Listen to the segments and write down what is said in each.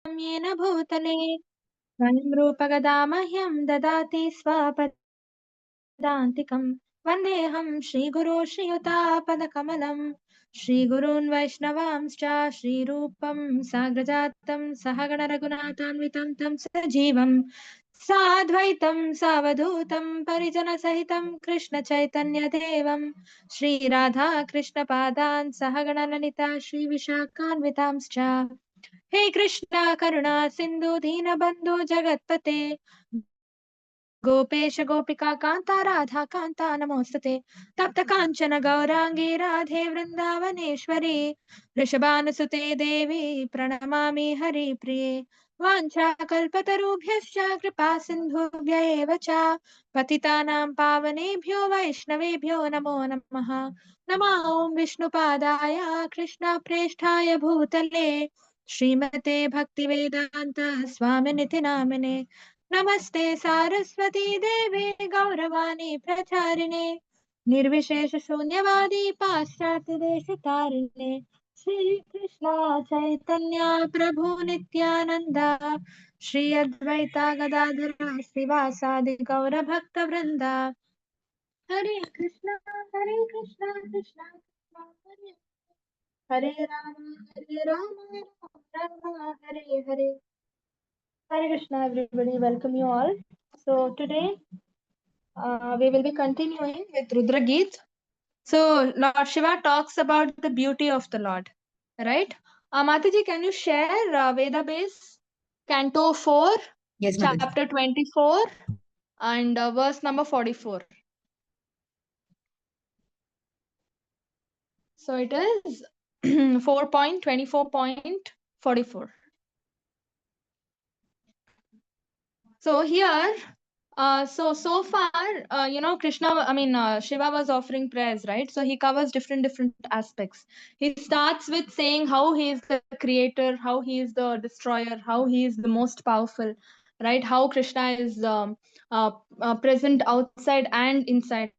येन भूतले स्वयं रूपगदा मह्यं ददाति स्वपदान्तिकं वन्देऽहं श्रीगुरो श्रीयुतापदकमलं श्रीगुरून् वैष्णवांश्च श्रीरूपं साग्रजातं सहगण रघुनाथान्वितं तं सजीवं साद्वैतं सावधूतं परिजनसहितं कृष्णचैतन्यदेवं श्रीराधा कृष्णपादान् सहगण ललिता श्रीविशाखान्वितांश्च हे कृष्णा करुणा सिन्धु दीनबन्धु जगत्पते गोपेश गोपिका कान्ता राधा कान्ता नमोस्तुते तप्त काञ्चन गौराङ्गी राधे वृन्दावनेश्वरी वृषभानुसुते देवी प्रणमामि हरिप्रिये वाञ्छाकल्पतरुभ्यश्च कृपा सिन्धुभ्य एव च पतितानां पावनेभ्यो वैष्णवेभ्यो नमो नमः नमः ॐ विष्णुपादाय कृष्णप्रेष्ठाय भूतले श्रीमते भक्तिवेदान्त स्वामिनिति नामिने नमस्ते सारस्वती देवे गौरवाणी प्रचारिणे निर्विशेष शून्यवादी पाश्चात्यदेशतारिणे श्री कृष्ण चैतन्य प्रभु नित्यानंद श्री अद्वैता गदाधर श्रीवासादि गौर भक्त वृंदा हरे Krishna Krishna Krishna Hare Hare Ram Ram Hare Hare. Hare Krishna, everybody. Welcome you all. So today we will be continuing with Rudra Geet. So Lord Shiva talks about the beauty of the Lord, right? Mataji, can you share Veda Base, Canto 4, Yes, Mataji. chapter 24, and verse number 44? So it is 4.24.44. So here, so far, Krishna, Shiva was offering prayers, right? So he covers different aspects. He starts with saying how he is the creator, how he is the destroyer, how he is the most powerful, right? How Krishna is present outside and inside,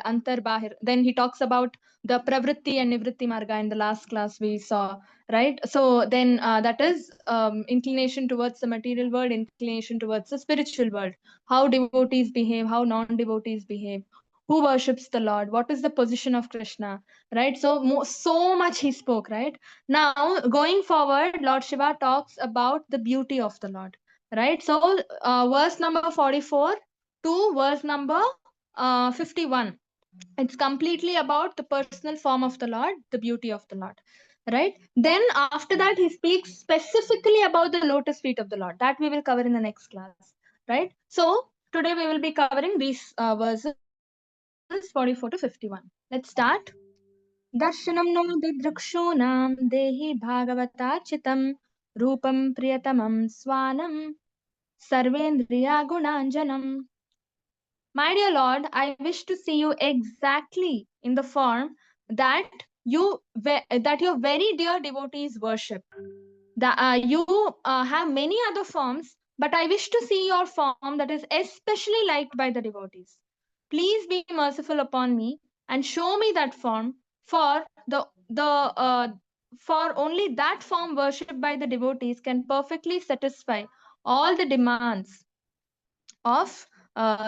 antar bahir. Then he talks about the pravritti and nivritti marga in the last class we saw, right? So then that is inclination towards the material world, inclination towards the spiritual world, how devotees behave, how non-devotees behave, who worships the Lord, what is the position of Krishna, right? So so much he spoke, right? Now going forward, Lord Shiva talks about the beauty of the Lord, right? So verse number 44 to verse number 51, it's completely about the personal form of the Lord, the beauty of the Lord, right? Then after that he speaks specifically about the lotus feet of the Lord, that we will cover in the next class, right? So today we will be covering these verses 44 to 51. Let's start. Darshanam no didrukshunam dehi bhagavatachitam rupam priyatamam swanam sarvendriya gunanjanam. My dear Lord, I wish to see you exactly in the form that that your very dear devotees worship. You have many other forms, but I wish to see your form that is especially liked by the devotees. Please be merciful upon me and show me that form, for for only that form worshipped by the devotees can perfectly satisfy all the demands of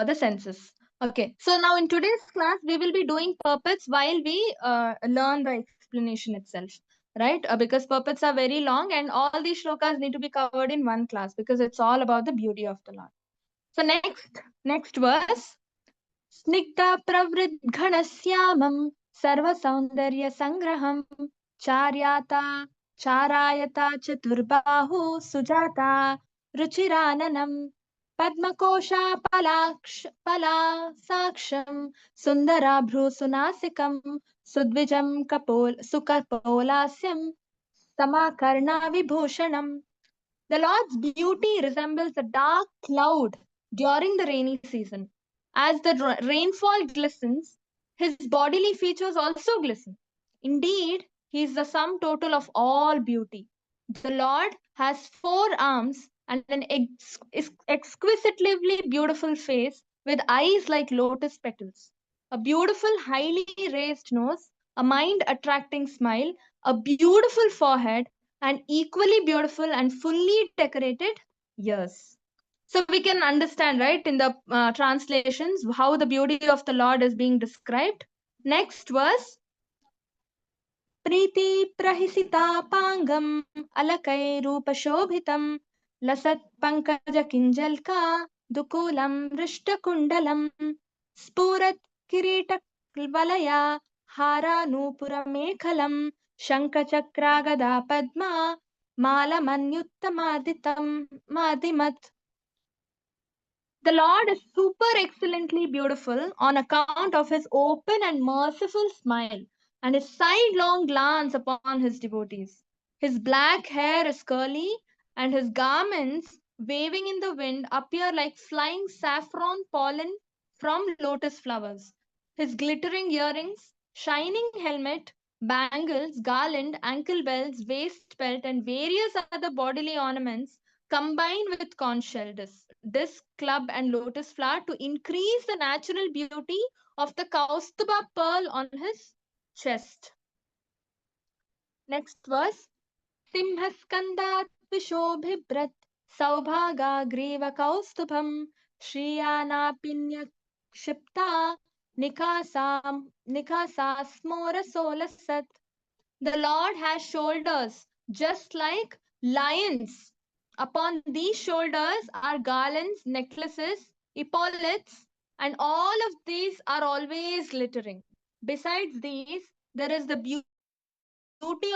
the senses. Okay, so now in today's class, we will be doing purports while we learn the explanation itself, right? Because purports are very long and all these shlokas need to be covered in one class because it's all about the beauty of the Lord. So next verse. Snigdha pravridghanashyamam sarva saundarya sangraham charyata charayata chaturbahu sujata ruchirananam padmakosha pala saksham sundarabhru sunasikam sudvijam sukapolasyam samakarna vibhushanam. The Lord's beauty resembles a dark cloud during the rainy season. As the rainfall glistens, his bodily features also glisten. Indeed, he is the sum total of all beauty. The Lord has 4 arms and an exquisitely beautiful face with eyes like lotus petals, a beautiful, highly raised nose, a mind attracting smile, a beautiful forehead, and equally beautiful and fully decorated ears. So we can understand, right, in the translations, how the beauty of the Lord is being described. Next verse. Preeti प्रहिसितापाङ्गम् अलकैरूपशोभितं लसत्पङ्कजकिञ्जल्का दुकूलं हृष्टकुण्डलं स्फुरत् किरीटवलया हारानूपुरमेखलं शङ्खचक्रागदा Padma मालमन्युत्तमादितं मादिमत्. The Lord is super excellently beautiful on account of his open and merciful smile and his sidelong glance upon his devotees. His black hair is curly, and his garments, waving in the wind, appear like flying saffron pollen from lotus flowers. His glittering earrings, shining helmet, bangles, garland, ankle bells, waist belt, and various other bodily ornaments combine with conch shell disc, club, and lotus flower to increase the natural beauty of the Kaustuba pearl on his chest. Next verse. Simhaskandat vishobhibrat saubhaga kaustubham shriyanapinya kshipta nikasa smora solasat. The Lord has shoulders just like lions. Upon these shoulders are garlands, necklaces, epaulets, and all of these are always glittering. Besides these, there is the beauty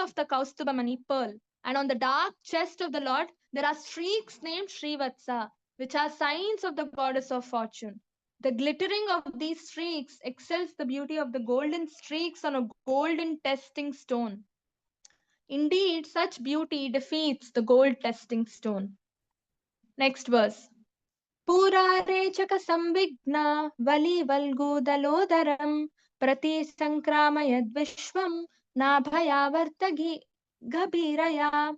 of the Kaustubamani pearl, and on the dark chest of the Lord, there are streaks named Srivatsa, which are signs of the goddess of fortune. The glittering of these streaks excels the beauty of the golden streaks on a golden testing stone. Indeed, such beauty defeats the gold testing stone. Next verse. Purarechaka sambigna vali valgudalodaram prati sankramayad vishvam nabhayavartagi gabiraya.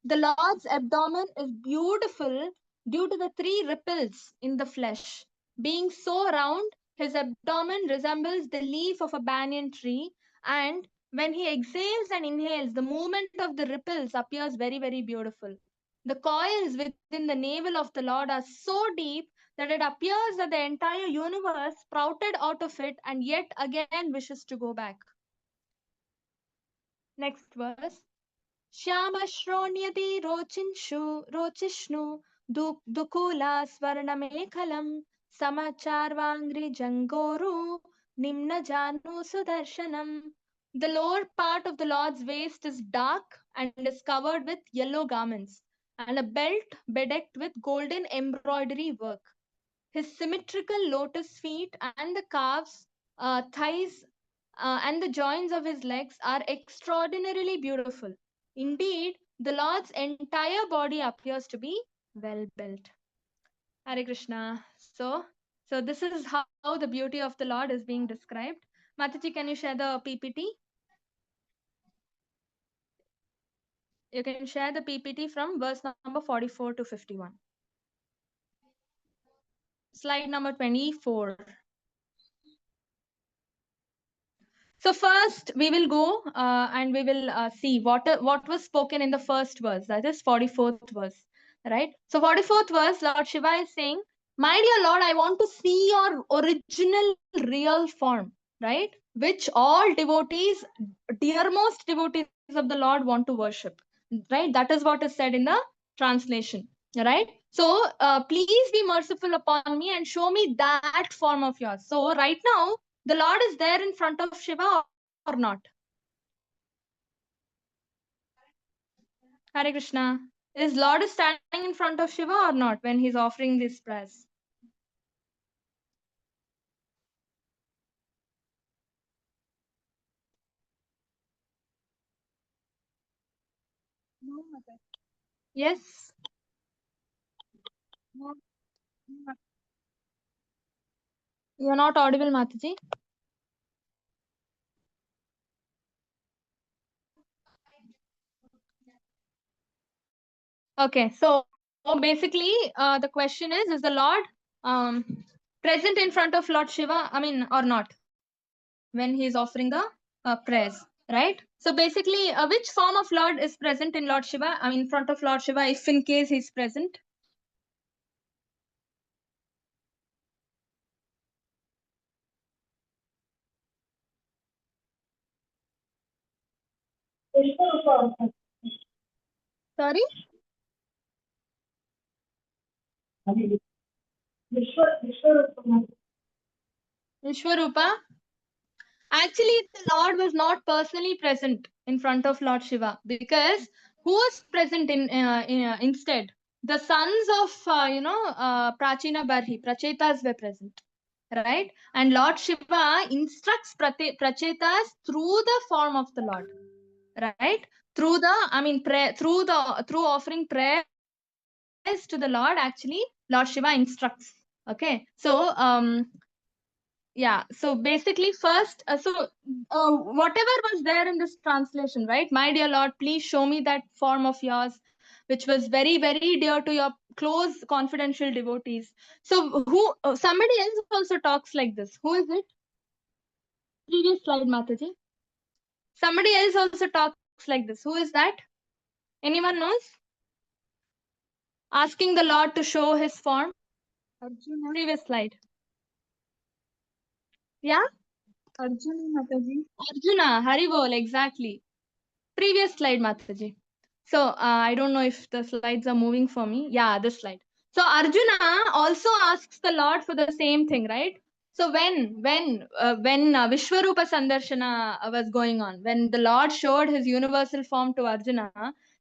The Lord's abdomen is beautiful due to the three ripples in the flesh. Being so round, his abdomen resembles the leaf of a banyan tree, and when he exhales and inhales, the movement of the ripples appears very, very beautiful. The coils within the navel of the Lord are so deep that it appears that the entire universe sprouted out of it and yet again wishes to go back. Next verse. श्यामश्रोण्यति रोचिष्णु दुकूला स्वर्णमेखलं समचार्वाङ्घ्रिजङ्गोरु निम्नजानु सुदर्शनम्. The lower part of the Lord's waist is dark and is covered with yellow garments and a belt bedecked with golden embroidery work. His symmetrical lotus feet and the calves, thighs, and the joints of his legs are extraordinarily beautiful. Indeed, the Lord's entire body appears to be well built. Hare Krishna. So this is how the beauty of the Lord is being described. Mataji, can you share the PPT? You can share the PPT from verse number 44 to 51. Slide number 24. So first we will go and we will see what was spoken in the first verse, that is 44th verse, right? So 44th verse, Lord Shiva is saying, my dear Lord, I want to see your original real form, right? Which all devotees, dearmost devotees of the Lord want to worship, right? That is what is said in the translation, right? So please be merciful upon me and show me that form of yours. So right now, the Lord is there in front of Shiva or not? Hare Krishna. Is Lord is standing in front of Shiva or not when he's offering this prayers? Yes. You're not audible, Mataji. Okay, so basically, the question is the Lord present in front of Lord Shiva, or not, when he is offering the prayers? right? So basically, which form of Lord is present in Lord Shiva? I mean, in front of Lord Shiva, if in case he's present. Sorry? Vishwarupa. Actually, the Lord was not personally present in front of Lord Shiva, because who was present instead? The sons of Prachina Barhi, Prachetas were present, right? And Lord Shiva instructs Prachetas through the form of the Lord, right? Through the, I mean, through offering prayers to the Lord. Actually, Lord Shiva instructs. Okay, so yeah, so basically first, whatever was there in this translation, right? My dear Lord, please show me that form of yours, which was very, very dear to your close, confidential devotees. So somebody else also talks like this. Who is it? Previous slide, Mataji. Somebody else also talks like this. Who is that? Anyone knows? Asking the Lord to show his form. Arjuna. Previous slide. Yeah? Arjuna Mataji. Arjuna, Haribol, exactly. Previous slide, Mataji. So I don't know if the slides are moving for me. Yeah, this slide. So Arjuna also asks the Lord for the same thing, right? So when Vishwarupa Sandarshana was going on, when the Lord showed his universal form to Arjuna,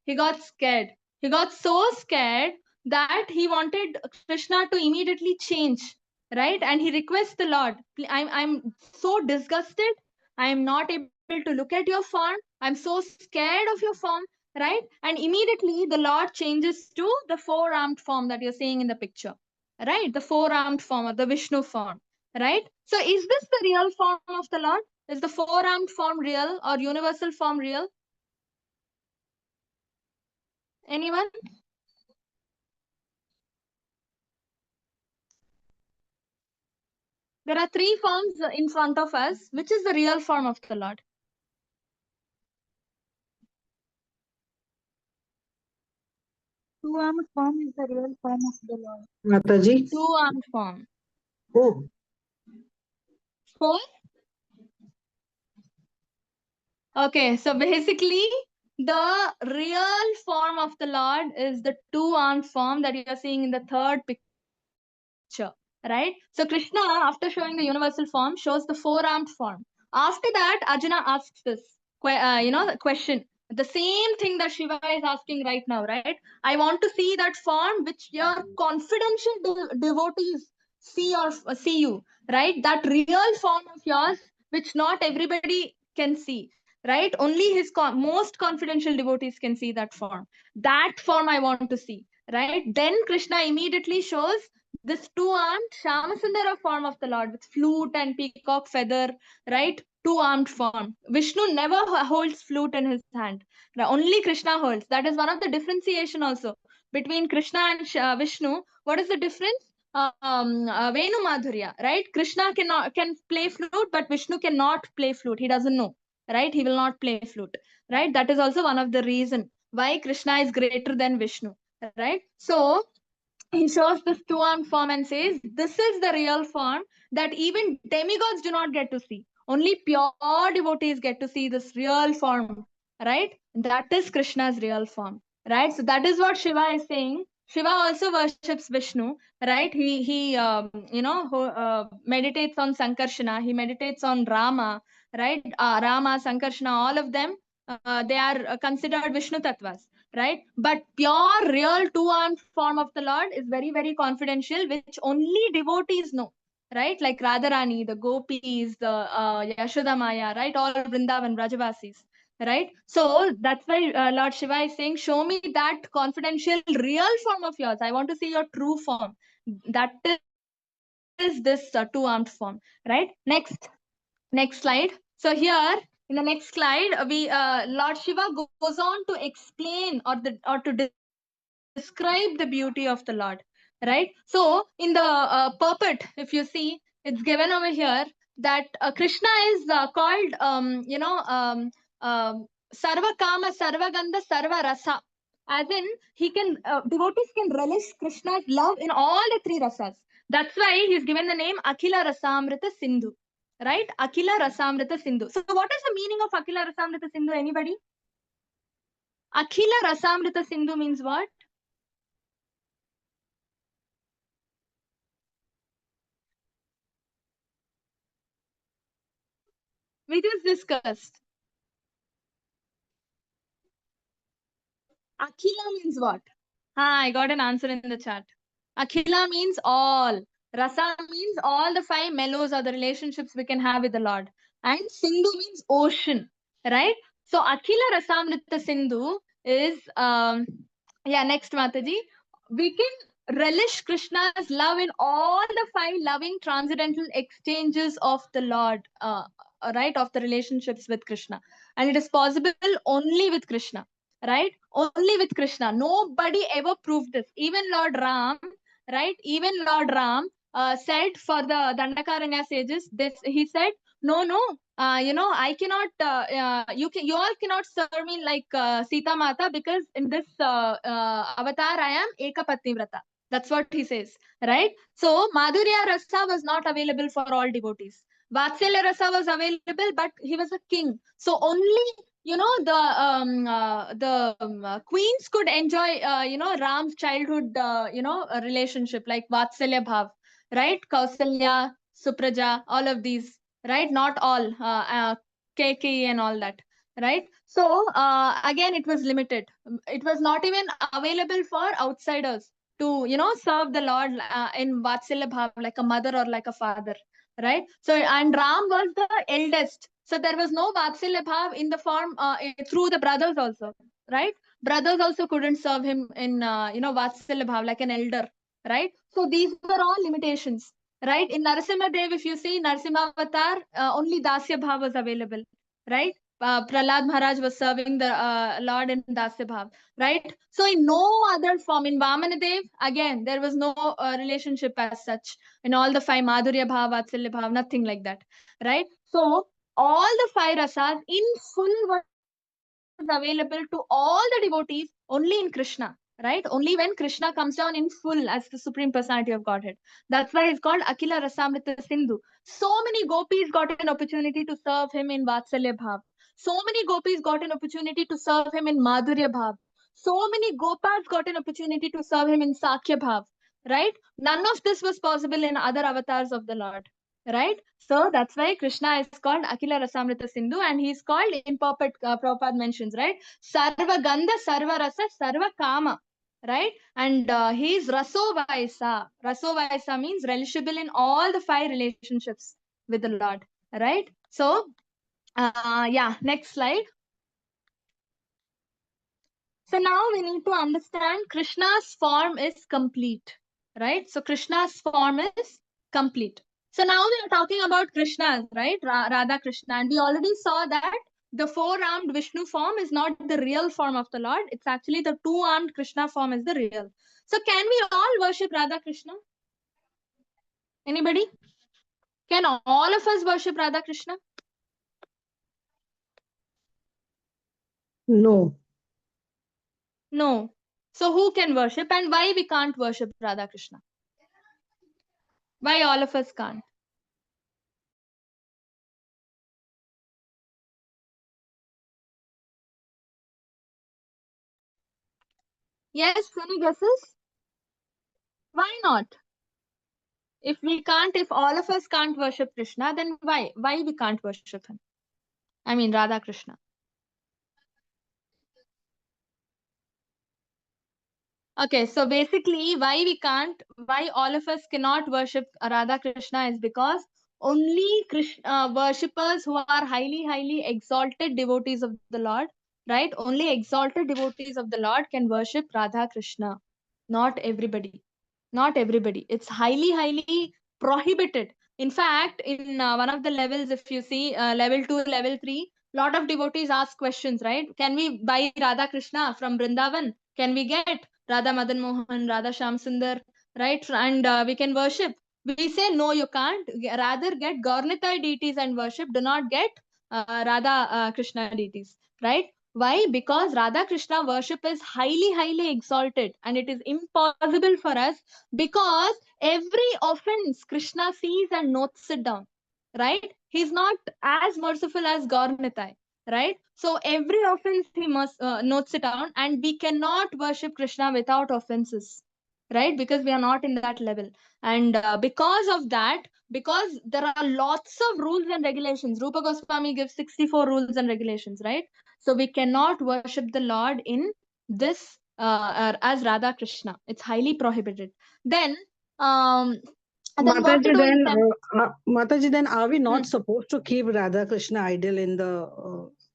he got scared. He got so scared that he wanted Krishna to immediately change, right? And he requests the Lord, I'm so disgusted. I am not able to look at your form. I'm so scared of your form, right? And immediately the Lord changes to the four-armed form that you're seeing in the picture, right? The four-armed form or the Vishnu form, right? So is this the real form of the Lord? Is the four-armed form real or universal form real? Anyone? There are three forms in front of us. Which is the real form of the Lord? Two-armed form is the real form of the Lord. Mataji. Two-armed form. Oh, Four? Okay, so basically, the real form of the Lord is the two-armed form that you are seeing in the third picture, right? So Krishna, after showing the universal form, shows the four-armed form. After that, Arjuna asks this, the question, the same thing that Shiva is asking right now, right? I want to see that form which your confidential devotees see you, right? That real form of yours, which not everybody can see, right? Only his most confidential devotees can see that form. That form I want to see, right? Then Krishna immediately shows this two-armed Shamasundara form of the Lord with flute and peacock feather, right? Two-armed form. Vishnu never holds flute in his hand. Only Krishna holds. That is one of the differentiation also between Krishna and Vishnu. What is the difference? Venu Madhurya, right? Krishna can play flute, but Vishnu cannot play flute. He doesn't know, right? He will not play flute, right? That is also one of the reason why Krishna is greater than Vishnu, right? So he shows this two-armed form and says, this is the real form that even demigods do not get to see. Only pure devotees get to see this real form, right? That is Krishna's real form, right? So that is what Shiva is saying. Shiva also worships Vishnu, right? He meditates on Sankarshana. He meditates on Rama, right? Rama, Sankarshana, all of them, they are considered Vishnu tattvas, right? But pure, real two-armed form of the Lord is very, very confidential, which only devotees know, right? Like Radharani, the gopis, the Yashoda Maya, right? All Vrindavan, Brajavasis, right? So that's why Lord Shiva is saying, show me that confidential, real form of yours. I want to see your true form. That is this two-armed form, right? Next slide. So here in the next slide, we Lord Shiva goes on to explain or to describe the beauty of the Lord, right? So in the puppet, if you see, it's given over here that Krishna is called sarva kama, sarva gandha, sarva rasa. As in, devotees can relish Krishna's love in all the three rasas. That's why he's given the name Akhila Rasamrita Sindhu. Right? Akhila Rasamrita Sindhu. So what is the meaning of Akhila Rasamrita Sindhu? Anybody? Akhila Rasamrita Sindhu means what? We just discussed. Akhila means what? I got an answer in the chat. Akhila means all. Rasa means all the five mellows or the relationships we can have with the Lord. And Sindhu means ocean, right? So Akhila Rasamrita Sindhu is, next Mataji. We can relish Krishna's love in all the five loving transcendental exchanges of the Lord, right? Of the relationships with Krishna. And it is possible only with Krishna, right? Only with Krishna. Nobody ever proved this. Even Lord Ram, right? Even Lord Ram said for the Dandakaranya sages, this he said, no, I cannot, you all cannot serve me like Sita Mata, because in this avatar I am Ekapatni Vrata. That's what he says, right? So Madhurya Rasa was not available for all devotees. Vatsalya Rasa was available, but he was a king. So only the queens could enjoy Ram's childhood relationship, like Vatsalya Bhav, right? Kausalya, Supraja, all of these, right? Not all, Keiki and all that, right? So again, it was limited. It was not even available for outsiders to serve the Lord in Vatsalya Bhav, like a mother or like a father, right? So, and Ram was the eldest, so there was no Vatsalya Bhav in the form through the brothers also, right? Brothers also couldn't serve him in Vatsalya Bhav like an elder, right? So these were all limitations, right? In Narasimha Dev, if you see Narasimha Avatar, only Dasya Bhav was available, right? Prahlad Maharaj was serving the Lord in Dasya Bhav, right? So in no other form, in Vamana Dev, again, there was no relationship as such. In all the five, Madhurya Bhav, Vatsalya Bhav, nothing like that, right? So all the five rasas in full was available to all the devotees only in Krishna, right? Only when Krishna comes down in full as the Supreme Personality of Godhead. That's why it's called Akhila Rasamrita Sindhu. So many gopis got an opportunity to serve him in Vatsalya Bhav. So many gopis got an opportunity to serve him in Madhurya Bhav. So many gopas got an opportunity to serve him in Sakya Bhav, right? None of this was possible in other avatars of the Lord, right? So that's why Krishna is called Akhila Rasamrita Sindhu, and he's called in Prabhupada mentions, right? Sarva Gandha, Sarva Rasa, Sarva Kama, right? And he's Raso Vaisa. Raso Vaisa means relishable in all the five relationships with the Lord, right? So, next slide. So now we need to understand Krishna's form is complete, right? So Krishna's form is complete. So now we are talking about Krishna, right? Radha Krishna. And we already saw that the four-armed Vishnu form is not the real form of the Lord. It's actually the two-armed Krishna form is the real. So can we all worship Radha Krishna? Anybody? Can all of us worship Radha Krishna? No. No. So who can worship, and why we can't worship Radha Krishna? Why all of us can't? Yes, any guesses? Why not? If all of us can't worship Krishna, then why? Why we can't worship him? I mean, Radha Krishna. Okay, so basically, why all of us cannot worship Radha Krishna is because only Krishna worshippers who are highly, highly exalted devotees of the Lord, right? Only exalted devotees of the Lord can worship Radha Krishna. Not everybody. Not everybody. It's highly, highly prohibited. In fact, in one of the levels, if you see level 2, level 3, lot of devotees ask questions, right? Can we buy Radha Krishna from Vrindavan? Can we get Radha Madan Mohan, Radha Sham Sundar, right? And we can worship. We say, no, you can't. Rather get Gaurnitai deities and worship. Do not get Radha Krishna deities, right? Why? Because Radha Krishna worship is highly exalted, and it is impossible for us, because every offense Krishna sees and notes it down, right? He's not as merciful as Gaur-Nitai, right? So every offense he must notes it down, and we cannot worship Krishna without offenses, right? Because we are not in that level. And because of that, because there are lots of rules and regulations, Rupa Goswami gives 64 rules and regulations, right? So we cannot worship the Lord in this as Radha Krishna. It's highly prohibited. Then what to Mataji, do in then, temple? Mataji, then are we not supposed to keep Radha Krishna idol in the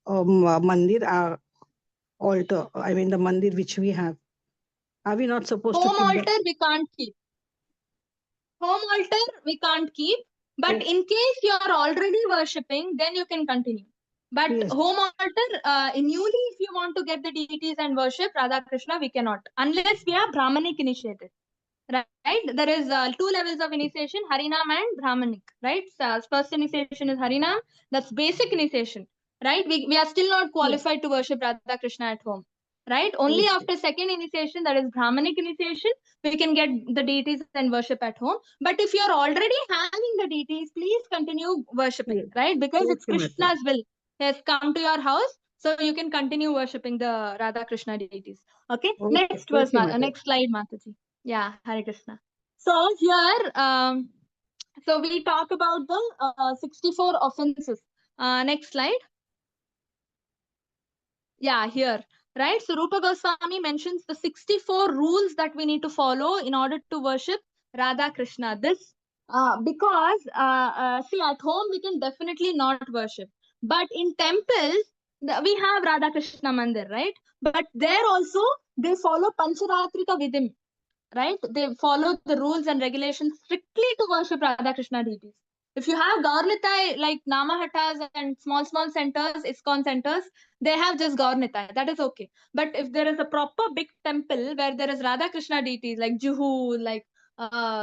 mandir altar? I mean, the mandir which we have. Are we not supposed to Home keep that? altar we can't keep. Home altar we can't keep. But Oh, in case you are already worshipping, then you can continue. But yes, home altar, newly, if you want to get the deities and worship Radha Krishna, we cannot, unless we are Brahmanic initiated. Right? There is two levels of initiation, Harinam and Brahmanic, right? So first initiation is Harinam, that's basic initiation, right? We are still not yes, qualified to worship Radha Krishna at home, right? Only okay, after second initiation, that is Brahmanic initiation, we can get the deities and worship at home. But if you're already having the deities, please continue worshipping, yes. right? Because it's Okay, Mataji. Krishna's will. He has come to your house, so you can continue worshipping the Radha Krishna deities. Okay, Okay, next verse, okay, Mataji. next slide, Mataji. Yeah, Hare Krishna. So here, so we talk about the 64 offenses. Next slide. Yeah, here, right? So Rupa Goswami mentions the 64 rules that we need to follow in order to worship Radha Krishna. This, because, see, at home we can definitely not worship. But in temples, we have Radha Krishna Mandir, right? But there also, they follow Pancharatrika Vidim, right? They follow the rules and regulations strictly to worship Radha Krishna deities. If you have Gaur-Nitai like Namahattas and small centers, ISKCON centers, they have just Gaur-Nitai. That is okay. But if there is a proper big temple where there is Radha Krishna deities like Juhu, like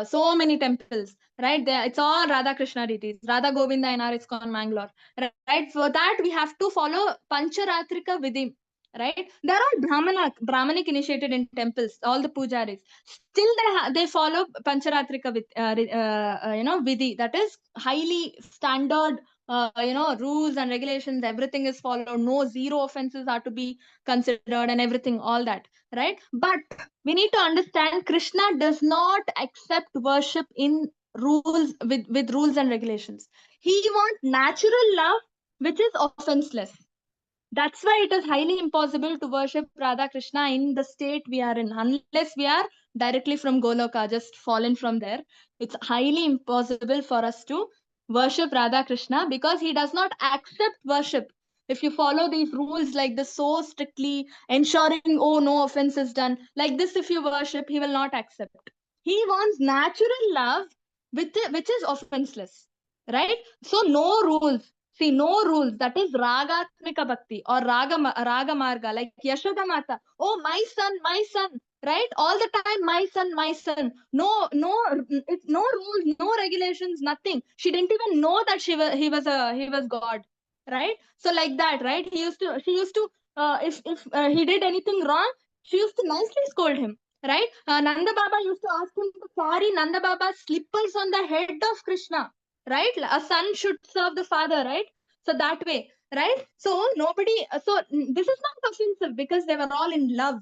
so many temples, right? There, it's all Radha Krishna deities. Radha Govinda in our ISKCON Mangalore, right? For that we have to follow Pancharatrika Vidim, right? They're all Brahmanic initiated in temples, all the pujaris. Still, they follow Pancharatrika with Vidhi. That is highly standard. Rules and regulations. Everything is followed. No zero offenses are to be considered, and everything, all that, right? But we need to understand Krishna does not accept worship in rules with rules and regulations. He wants natural love, which is offenseless. That's why it is highly impossible to worship Radha Krishna in the state we are in, unless we are directly from Goloka, just fallen from there. It's highly impossible for us to worship Radha Krishna because he does not accept worship. If you follow these rules like this so strictly, ensuring, oh, no offense is done, like this, if you worship, he will not accept. He wants natural love, which is offenseless, right? So, no rules. See, no rules. That is Ragatmika Bhakti or Raga Marga, like Yashoda Mata. Oh, my son, right? All the time, my son, my son. No rules, no regulations, nothing. She didn't even know that he was God, right? So like that, right? She used to, if he did anything wrong, she used to nicely scold him, right? Nanda Baba used to ask him to carry Nanda Baba's slippers on the head of Krishna, right? A son should serve the father, right? So that way, right? So nobody, this is not offensive because they were all in love.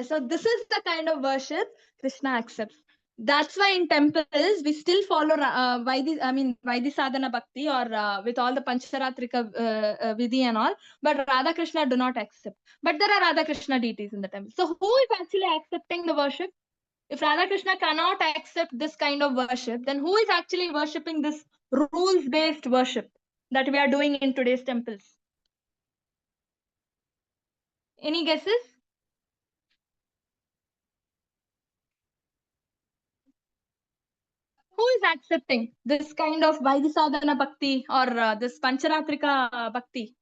So this is the kind of worship Krishna accepts. That's why in temples we still follow Vaidhi Sadhana Bhakti or with all the Pancharatrika Vidhi and all. But Radha Krishna do not accept. But there are Radha Krishna deities in the temple. So who is actually accepting the worship? If Radha Krishna cannot accept this kind of worship, then who is actually worshipping this rules based worship that we are doing in today's temples? Any guesses? Who is accepting this kind of Vaidhisadhana Bhakti or this Pancharatrika Bhakti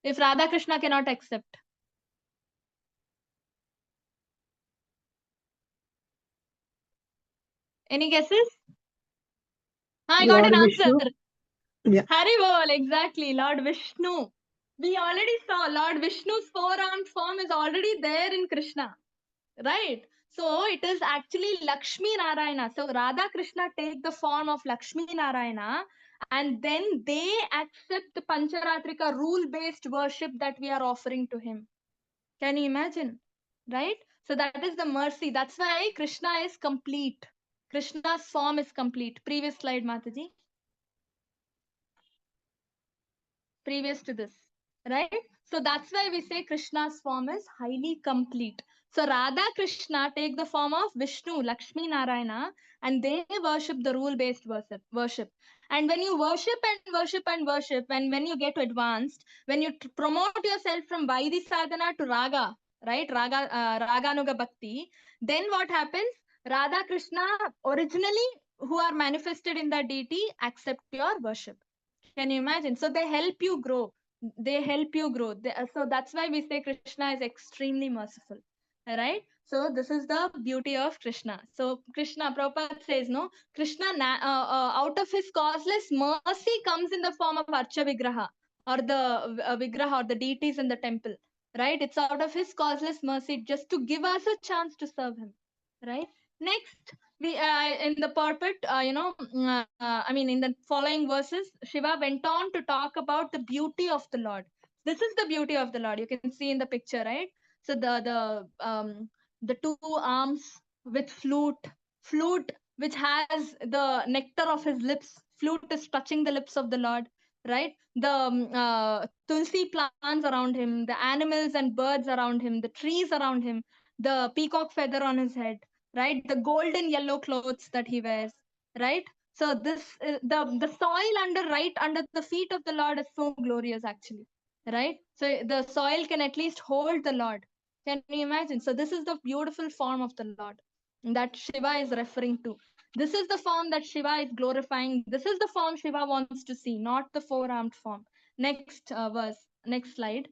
if Radha Krishna cannot accept? Any guesses? I got Lord an answer. Vishnu. Yeah. Hari Bol, exactly. Lord Vishnu. We already saw Lord Vishnu's four-armed form is already there in Krishna, right? So it is actually Lakshmi Narayana. So Radha Krishna take the form of Lakshmi Narayana, and then they accept the Pancharatrika rule-based worship that we are offering to him. Can you imagine? Right? So that is the mercy. That's why Krishna is complete. Krishna's form is complete. Previous slide, Mataji. Previous to this, right? So that's why we say Krishna's form is highly complete. So Radha Krishna take the form of Vishnu, Lakshmi Narayana, and they worship the rule-based worship. And when you worship and worship and worship, and when you get advanced, when you promote yourself from Vaidhi sadhana to Raga, right? Raganuga Bhakti, then what happens? Radha Krishna originally who are manifested in the deity accept your worship. Can you imagine? So they help you grow. They help you grow. So that's why we say Krishna is extremely merciful. Right? So this is the beauty of Krishna. So Krishna, Prabhupada says, no, Krishna out of his causeless mercy comes in the form of Archa Vigraha or the Vigraha or the deities in the temple. Right? It's out of his causeless mercy just to give us a chance to serve him. Right? Next, we in the purport, I mean, in the following verses, Shiva went on to talk about the beauty of the Lord. This is the beauty of the Lord. You can see in the picture, right? So the two arms with flute which has the nectar of his lips. Flute is touching the lips of the Lord, right? The tulsi plants around him, the animals and birds around him, the trees around him, the peacock feather on his head, right? The golden yellow clothes that he wears, right? So this the soil right under the feet of the Lord is so glorious, actually, right? So the soil can at least hold the Lord. Can you imagine? So this is the beautiful form of the Lord that Shiva is referring to. This is the form that Shiva is glorifying. This is the form Shiva wants to see, not the four-armed form. Next verse, next slide.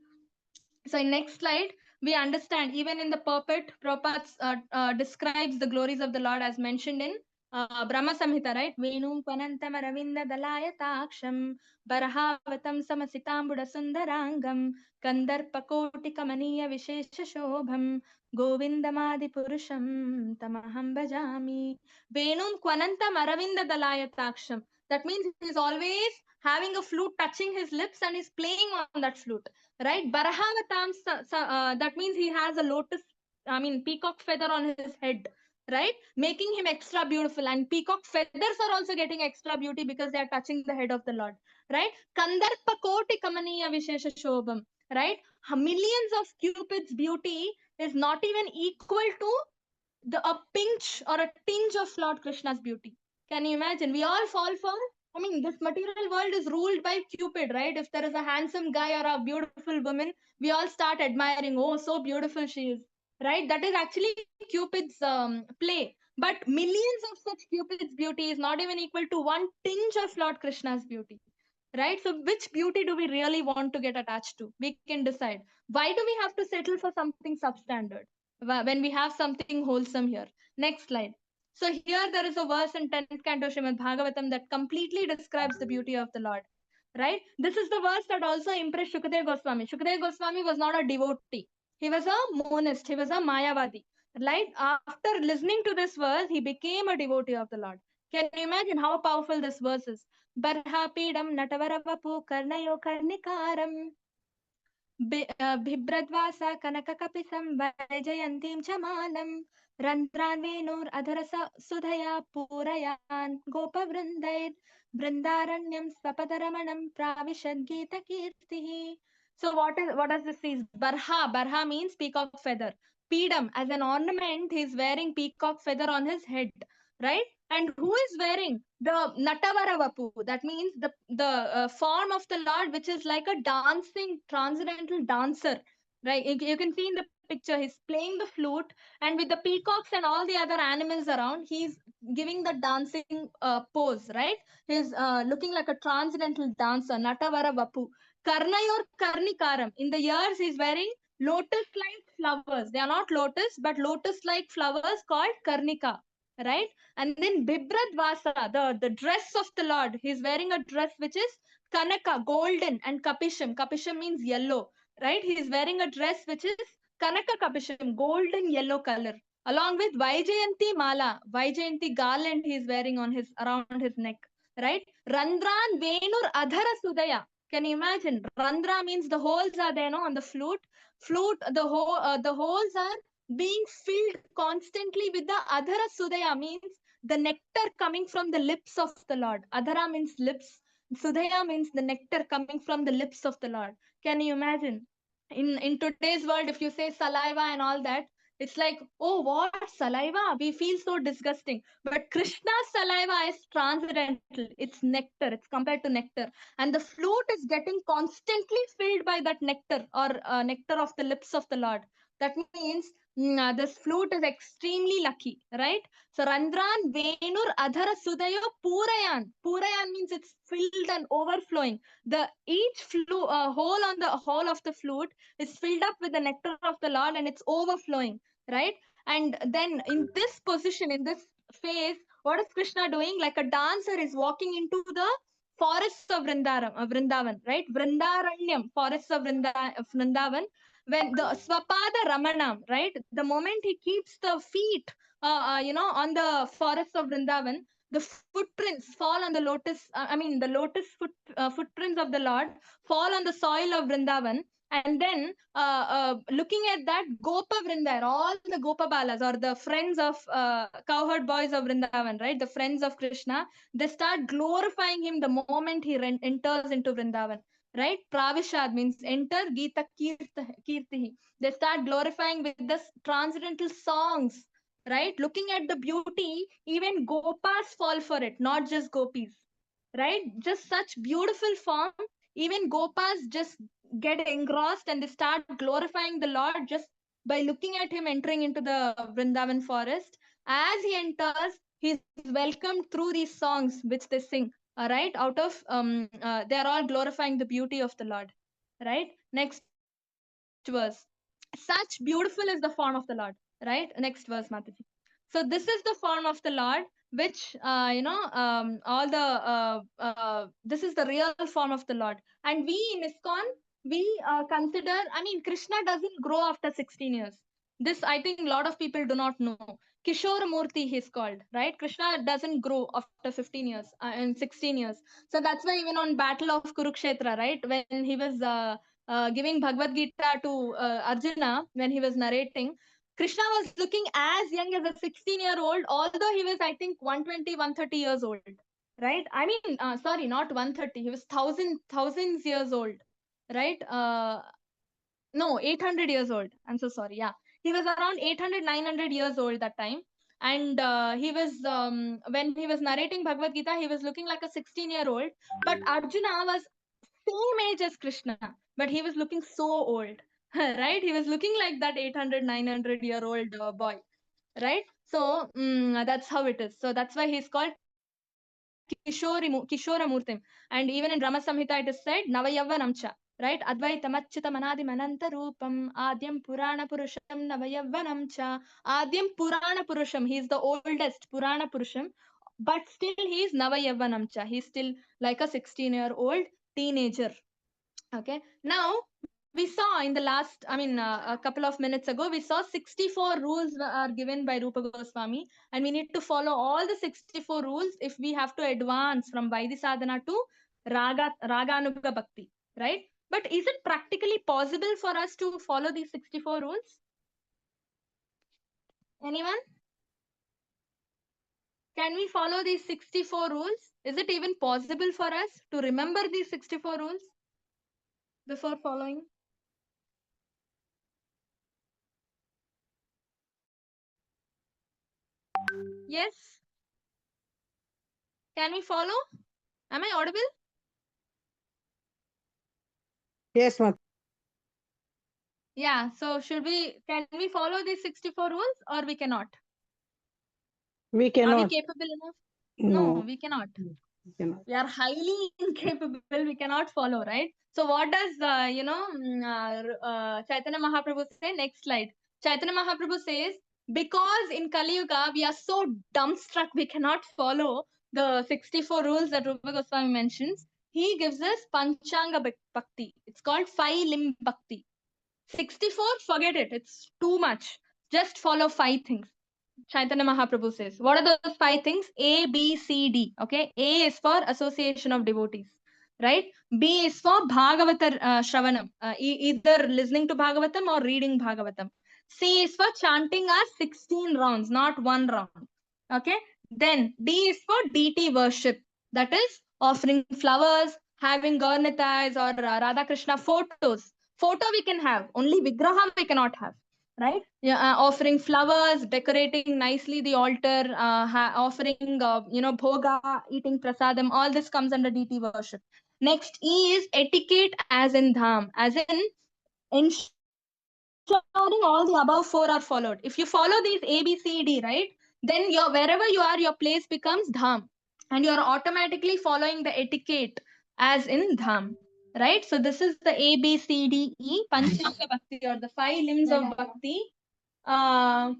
So in next slide, we understand even in the purport, Prabhupada describes the glories of the Lord as mentioned in Brahma Samhita, right? Venum Panantam Aravinda Dalayataksham Barahavatam Samasitambuda Sundarangam Kandarpakoti Kamaniya Vishesha Shobham Govindamadi Purusham Tamaham Bhajami. Venum Kwanantam Aravinda Dalayataksham. That means he's always having a flute touching his lips and he's playing on that flute, right? Barahavatam, that means he has a peacock feather on his head, right? Making him extra beautiful. And peacock feathers are also getting extra beauty because they are touching the head of the Lord, right? Kandarpa koti kamaniya vishesha shobham, right? Millions of Cupid's beauty is not even equal to a pinch or a tinge of Lord Krishna's beauty. Can you imagine? We all fall for, I mean, this material world is ruled by Cupid, right? If there is a handsome guy or a beautiful woman, we all start admiring, oh, so beautiful she is, right? That is actually Cupid's play. But millions of such Cupid's beauty is not even equal to one tinge of Lord Krishna's beauty, right? So, which beauty do we really want to get attached to? We can decide. Why do we have to settle for something substandard when we have something wholesome here? Next slide. So here there is a verse in 10th canto Srimad Bhagavatam that completely describes the beauty of the Lord, right? This is the verse that also impressed Shukadeva Goswami. Shukadeva Goswami was not a devotee. He was a monist. He was a Mayavadi, right? After listening to this verse, he became a devotee of the Lord. Can you imagine how powerful this verse is? Barhapidam Natavarapu Karnayo Karnikaram बिभ्रद्वासा कनककपिसं वैजयन्तीं च मालं रन्ध्रान् वेणोरधरस सुधया पूरयान् गोपवृन्दैर् बृन्दारण्यं स्वपदरमणं प्राविशद्गीतकीर्तिः. So what does this mean? Barha means peacock feather. Pedam, as an ornament, he is wearing peacock feather on his head, right? And who is wearing the Natavaravapu? That means the form of the Lord, which is like a dancing transcendental dancer, right? You can see in the picture, he's playing the flute, and with the peacocks and all the other animals around, he's giving the dancing pose, right? He's looking like a transcendental dancer, Natavaravapu. Karnayor Karnikaram. In the ears, he's wearing lotus-like flowers. They are not lotus, but lotus-like flowers called Karnika, right? And then Bibrad Vasa, the dress of the Lord. He's wearing a dress which is Kanaka, golden, and Kapisham. Kapisham means yellow, right? He's wearing a dress which is Kanaka Kapisham, golden yellow color, along with Vaijayanti Mala, Vaijayanti garland he's wearing on his around his neck, right? Randran Venur Adhara Sudaya. Can you imagine? Randra means the holes are there, no, on the flute. The holes are being filled constantly with the Adhara Sudaya, means the nectar coming from the lips of the Lord. Adhara means lips. Sudaya means the nectar coming from the lips of the Lord. Can you imagine? In today's world, if you say saliva and all that, it's like, oh, what saliva? We feel so disgusting. But Krishna's saliva is transcendental. It's nectar. It's compared to nectar. And the flute is getting constantly filled by that nectar, or nectar of the lips of the Lord. That means this flute is extremely lucky, right? So Randran Venur Adhara Sudayo Purayan. Purayan means it's filled and overflowing. The each hole on the hole of the flute is filled up with the nectar of the Lord, and it's overflowing, right? And then in this position, in this phase, what is Krishna doing? Like a dancer is walking into the forests of Vrindavan, right? Vrindaranyam, forests of Vrindavan, when the Swapada Ramanam, right? The moment he keeps the feet, on the forests of Vrindavan, the footprints fall on the the lotus footprints of the Lord fall on the soil of Vrindavan. And then, looking at that, Gopa Vrindar, all the Gopa Balas, or the friends of cowherd boys of Vrindavan, right? The friends of Krishna, they start glorifying him the moment he enters into Vrindavan, right? Pravishad means enter, Gita Kirtihi. They start glorifying with the transcendental songs, right? Looking at the beauty, even Gopas fall for it, not just Gopis, right? Just such beautiful form. Even Gopas just get engrossed and they start glorifying the Lord just by looking at him entering into the Vrindavan forest. As he enters, he's welcomed through these songs which they sing. All right, out of they are all glorifying the beauty of the Lord. Right. Next verse. Such beautiful is the form of the Lord. Right. Next verse, Mataji. So this is the form of the Lord, which all the this is the real form of the Lord. And we in ISKCON, we consider, Krishna doesn't grow after 16 years. This, I think, a lot of people do not know. Kishore Murti, he's called, right? Krishna doesn't grow after 15 years and 16 years. So that's why even on Battle of Kurukshetra, right, when he was giving Bhagavad Gita to Arjuna, when he was narrating, Krishna was looking as young as a 16-year-old, although he was, I think, 120, 130 years old, right? Sorry, not 130. He was thousands years old, right? No, 800 years old. I'm so sorry. Yeah. He was around 800, 900 years old that time. And when he was narrating Bhagavad Gita, he was looking like a 16-year-old. But Arjuna was same age as Krishna, but he was looking so old, right? He was looking like that 800, 900-year-old boy, right? So that's how it is. So that's why he's called Kishoramurtim. And even in Rama Samhita, it is said Navayavvanamcha, right? Advaitam Achyutam Ananta Rupam Adyam Purana Purusham Navayavvanamcha. Adyam Purana Purusham. He is the oldest Purana Purusham, but still he is Navayavvanamcha. He's still like a 16-year-old teenager. Okay. Now, we saw in the last, a couple of minutes ago, we saw 64 rules are given by Rupa Goswami, and we need to follow all the 64 rules if we have to advance from Vaidhi Sadhana to Raganuga Bhakti, right? But is it practically possible for us to follow these 64 rules? Anyone? Can we follow these 64 rules? Is it even possible for us to remember these 64 rules before following? Yes. Can we follow? Am I audible? Yes, Mat. Yeah. So can we follow these 64 rules or we cannot? We Are we cannot. capable enough? No, No, we cannot. we cannot. We are highly incapable. We cannot follow, right? So what does, Chaitanya Mahaprabhu say? Next slide. Chaitanya Mahaprabhu says, because in Kali Yuga we are so dumbstruck we cannot follow the 64 rules that Rupa Goswami mentions. He gives us Panchanga Bhakti. It's called 5 limb Bhakti. 64, forget it. It's too much. Just follow 5 things. Chaitanya Mahaprabhu says. What are those 5 things? A, B, C, D. Okay. A is for association of devotees. Right? B is for Bhagavata Shravanam. Either listening to Bhagavatam or reading Bhagavatam. C is for chanting our 16 rounds, not one round. Okay. Then D is for deity worship. That is offering flowers, having Gaurnitais or Radha Krishna photos. Photo we can have, only Vigraha we cannot have. Right? Yeah, offering flowers, decorating nicely the altar, offering, bhoga, eating prasadam, all this comes under deity worship. Next, E is etiquette as in dham, as in ensuring all the above 4 are followed. If you follow these A, B, C, D, right, then wherever you are, your place becomes dham, and you are automatically following the etiquette as in dham. Right? So this is the A, B, C, D, E, Panchanga Bhakti, or the 5 limbs of Bhakti uh,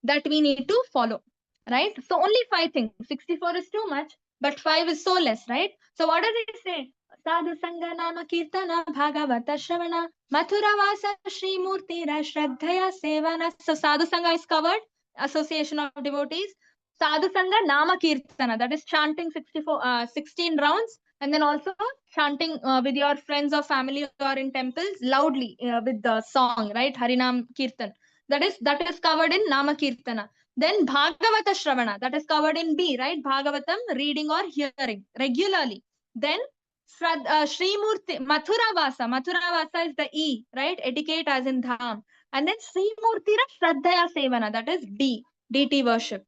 that we need to follow, right? So only 5 things. 64 is too much, but 5 is so less, right? So what does it say? Sadhu Sangha Nama Kirtana Bhagavata Shravana Mathura Vasa Shri Murti Shraddhaya Sevana. So Sadhu Sangha is covered, association of devotees. Sadhu Sangha Nama Kirtana, that is chanting 16 rounds, and then also chanting with your friends or family or in temples loudly with the song, right? Harinam Kirtan. That is covered in Nama Kirtana. Then Bhagavata Shravana, that is covered in B, right? Bhagavatam, reading or hearing regularly. Then Sri Murti, Mathura Vasa. Mathura Vasa is the E, right? Etiquette as in Dham. And then Sri Murtira Shraddhaya Sevana, that is D, DT worship.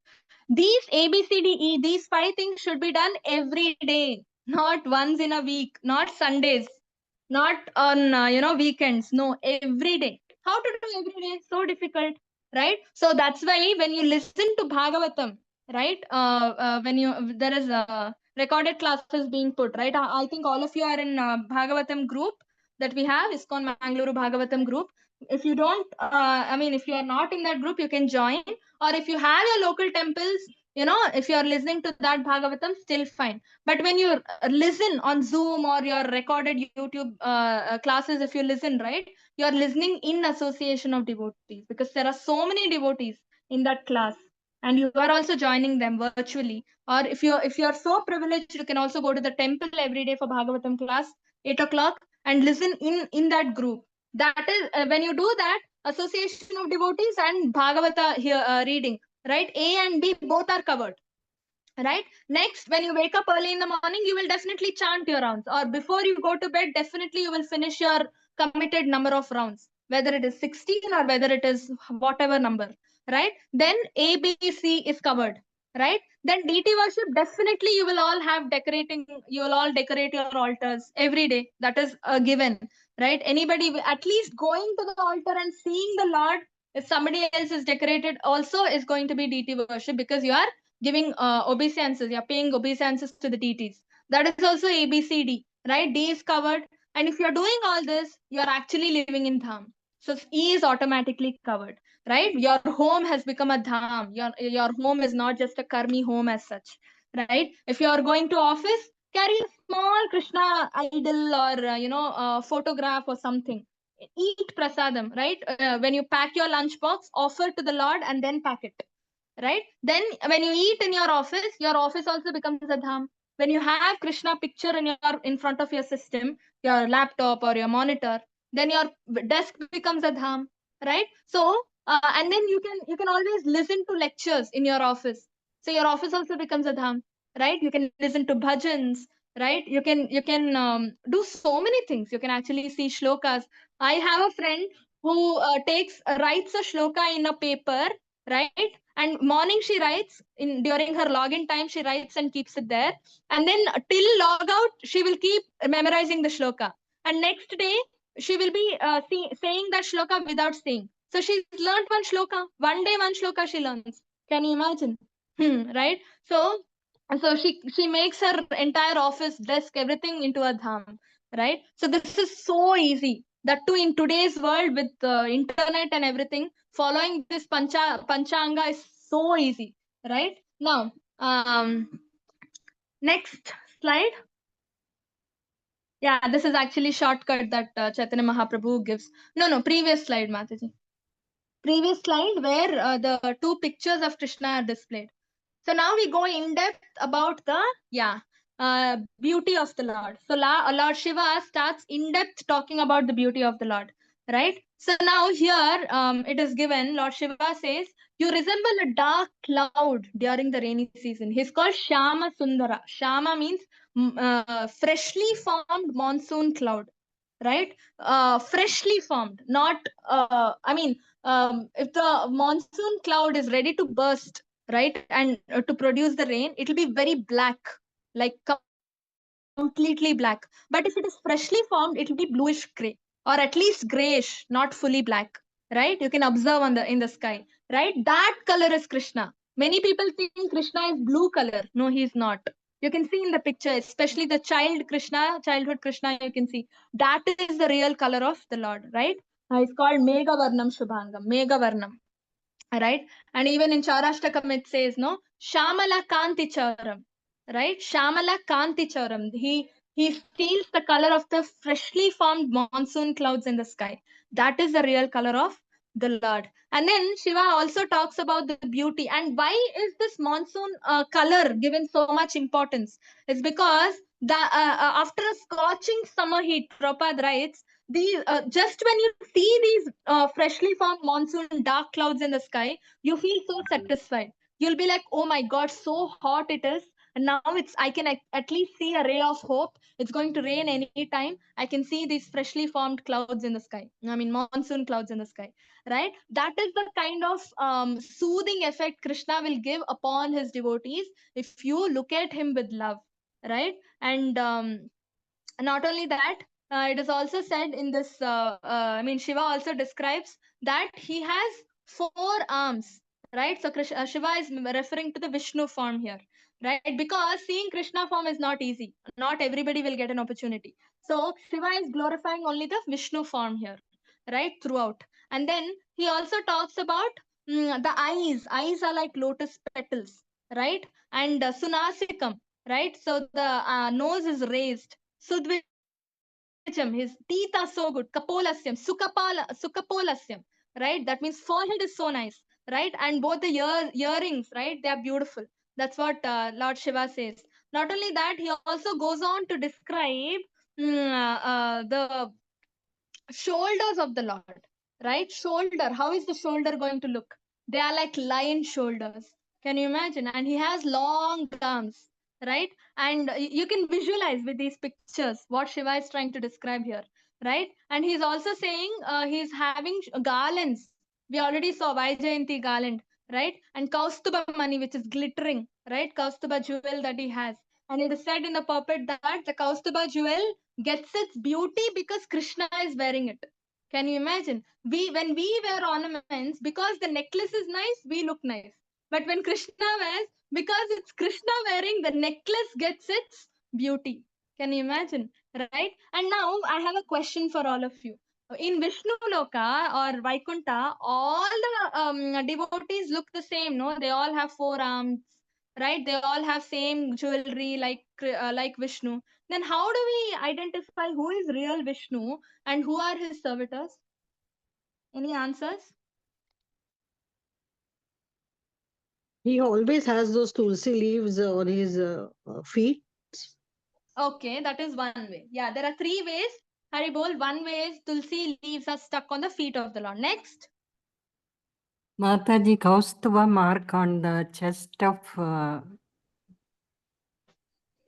These A, B, C, D, E, these 5 things should be done every day, not once in a week, not Sundays, not on weekends. No, every day. How to do every day? So difficult, right? So that's why when you listen to Bhagavatam, right? When you there is recorded classes being put, right? I think all of you are in Bhagavatam group that we have, ISKCON Mangaluru Bhagavatam group. If you don't, if you are not in that group, you can join. Or if you have your local temples, if you are listening to that Bhagavatam, still fine. But when you listen on Zoom or your recorded YouTube classes, if you listen, right, you are listening in association of devotees, because there are so many devotees in that class, and you are also joining them virtually. Or if you are so privileged, you can also go to the temple every day for Bhagavatam class, 8 o'clock, and listen in that group. That is when you do that, association of devotees and Bhagavata here reading, right? A and B both are covered. Right? Next, when you wake up early in the morning, you will definitely chant your rounds. Or before you go to bed, definitely you will finish your committed number of rounds, whether it is 16 or whether it is whatever number. Right? Then A, B, C is covered. Right? Then DT worship, definitely you will all decorate your altars every day. That is a given. Right? Anybody, at least going to the altar and seeing the Lord, if somebody else is decorated, also is going to be DT worship, because you are giving obeisances, you're paying obeisances to the deities. That is also ABCD, right? D is covered. And if you're doing all this, you're actually living in Dham. So E is automatically covered, right? Your home has become a Dham. Your home is not just a Karmi home as such, right? If you're going to office, carry a small Krishna idol or, photograph or something. Eat prasadam, right? When you pack your lunchbox, offer to the Lord and then pack it, right? Then when you eat in your office also becomes a dham. When you have Krishna picture in front of your system, your laptop or your monitor, then your desk becomes a dham, right? So and then you can always listen to lectures in your office, so your office also becomes a dham, right? You can listen to bhajans, right? You can do so many things. You can actually see shlokas. I have a friend who writes a shloka in a paper, right? And morning she writes, in during her login time she writes and keeps it there, and then till log out she will keep memorizing the shloka, and next day she will be saying that shloka without saying. So she's learned one shloka, one day one shloka she learns. Can you imagine? Right? So she makes her entire office, desk, everything into a dham, right? So this is so easy. That too in today's world with internet and everything, following this panchanga is so easy, right? Now, next slide. Yeah, this is actually shortcut that Chaitanya Mahaprabhu gives. No, previous slide, Mataji. Previous slide where the two pictures of Krishna are displayed. So now we go in depth about the beauty of the Lord. So Lord Shiva starts in depth talking about the beauty of the Lord, right? So now here it is given. Lord Shiva says, "You resemble a dark cloud during the rainy season." He's called Shama Sundara. Shama means freshly formed monsoon cloud, right? Freshly formed, not. If the monsoon cloud is ready to burst, right, and to produce the rain, it will be very black, like completely black. But if it is freshly formed, it will be bluish gray, or at least grayish, not fully black, right? You can observe on the in the sky, right? That color is Krishna. Many people think Krishna is blue color. No, he is not. You can see in the picture, especially the childhood Krishna, you can see that is the real color of the Lord, right? It's called Mega Varnam Shubhangam, Mega Varnam, right? And even in Charashtakam it says, no, Shamala Kanti Charam, right? Shamala Kanti Charam. He steals the color of the freshly formed monsoon clouds in the sky. That is the real color of the Lord. And then Shiva also talks about the beauty. And why is this monsoon color given so much importance? It's because after a scorching summer heat, Prabhupada writes, just when you see these freshly formed monsoon dark clouds in the sky, you feel so satisfied. You'll be like, oh my god, so hot it is, and now I can at least see a ray of hope. It's going to rain anytime. I can see these freshly formed clouds in the sky, I mean monsoon clouds in the sky, right? That is the kind of soothing effect Krishna will give upon his devotees if you look at him with love, right? And not only that, it is also said in this Shiva also describes that he has 4 arms, right? So Shiva is referring to the Vishnu form here, right? Because seeing Krishna form is not easy, not everybody will get an opportunity. So Shiva is glorifying only the Vishnu form here, right, throughout. And then he also talks about the eyes are like lotus petals, right? And sunasikam, right? So the nose is raised. Sudvijam, his teeth are so good. Kapolasyam, Sukapolasya, right? That means forehead is so nice, right? And both the earrings, right? They are beautiful. That's what Lord Shiva says. Not only that, he also goes on to describe the shoulders of the Lord, right? Shoulder. How is the shoulder going to look? They are like lion shoulders. Can you imagine? And he has long arms, right? And you can visualize with these pictures what Shiva is trying to describe here, right? And he's also saying he's having garlands. We already saw Vaijayanti garland, right? And Kaustuba money, which is glittering, right? Kaustuba jewel that he has. And it is said in the puppet that the Kaustuba jewel gets its beauty because Krishna is wearing it. Can you imagine? When we wear ornaments, because the necklace is nice, we look nice. But when Krishna wears, because it's Krishna wearing, the necklace gets its beauty. Can you imagine? Right? And now I have a question for all of you. In Vishnu Loka or Vaikuntha, all the devotees look the same, no? They all have 4 arms, right? They all have same jewelry like Vishnu. Then how do we identify who is real Vishnu and who are his servitors? Any answers? He always has those tulsi leaves on his feet. Okay, that is one way. Yeah, there are 3 ways. Haribol, one way is tulsi leaves are stuck on the feet of the Lord. Next. Mataji, Kaustubha mark on the chest of...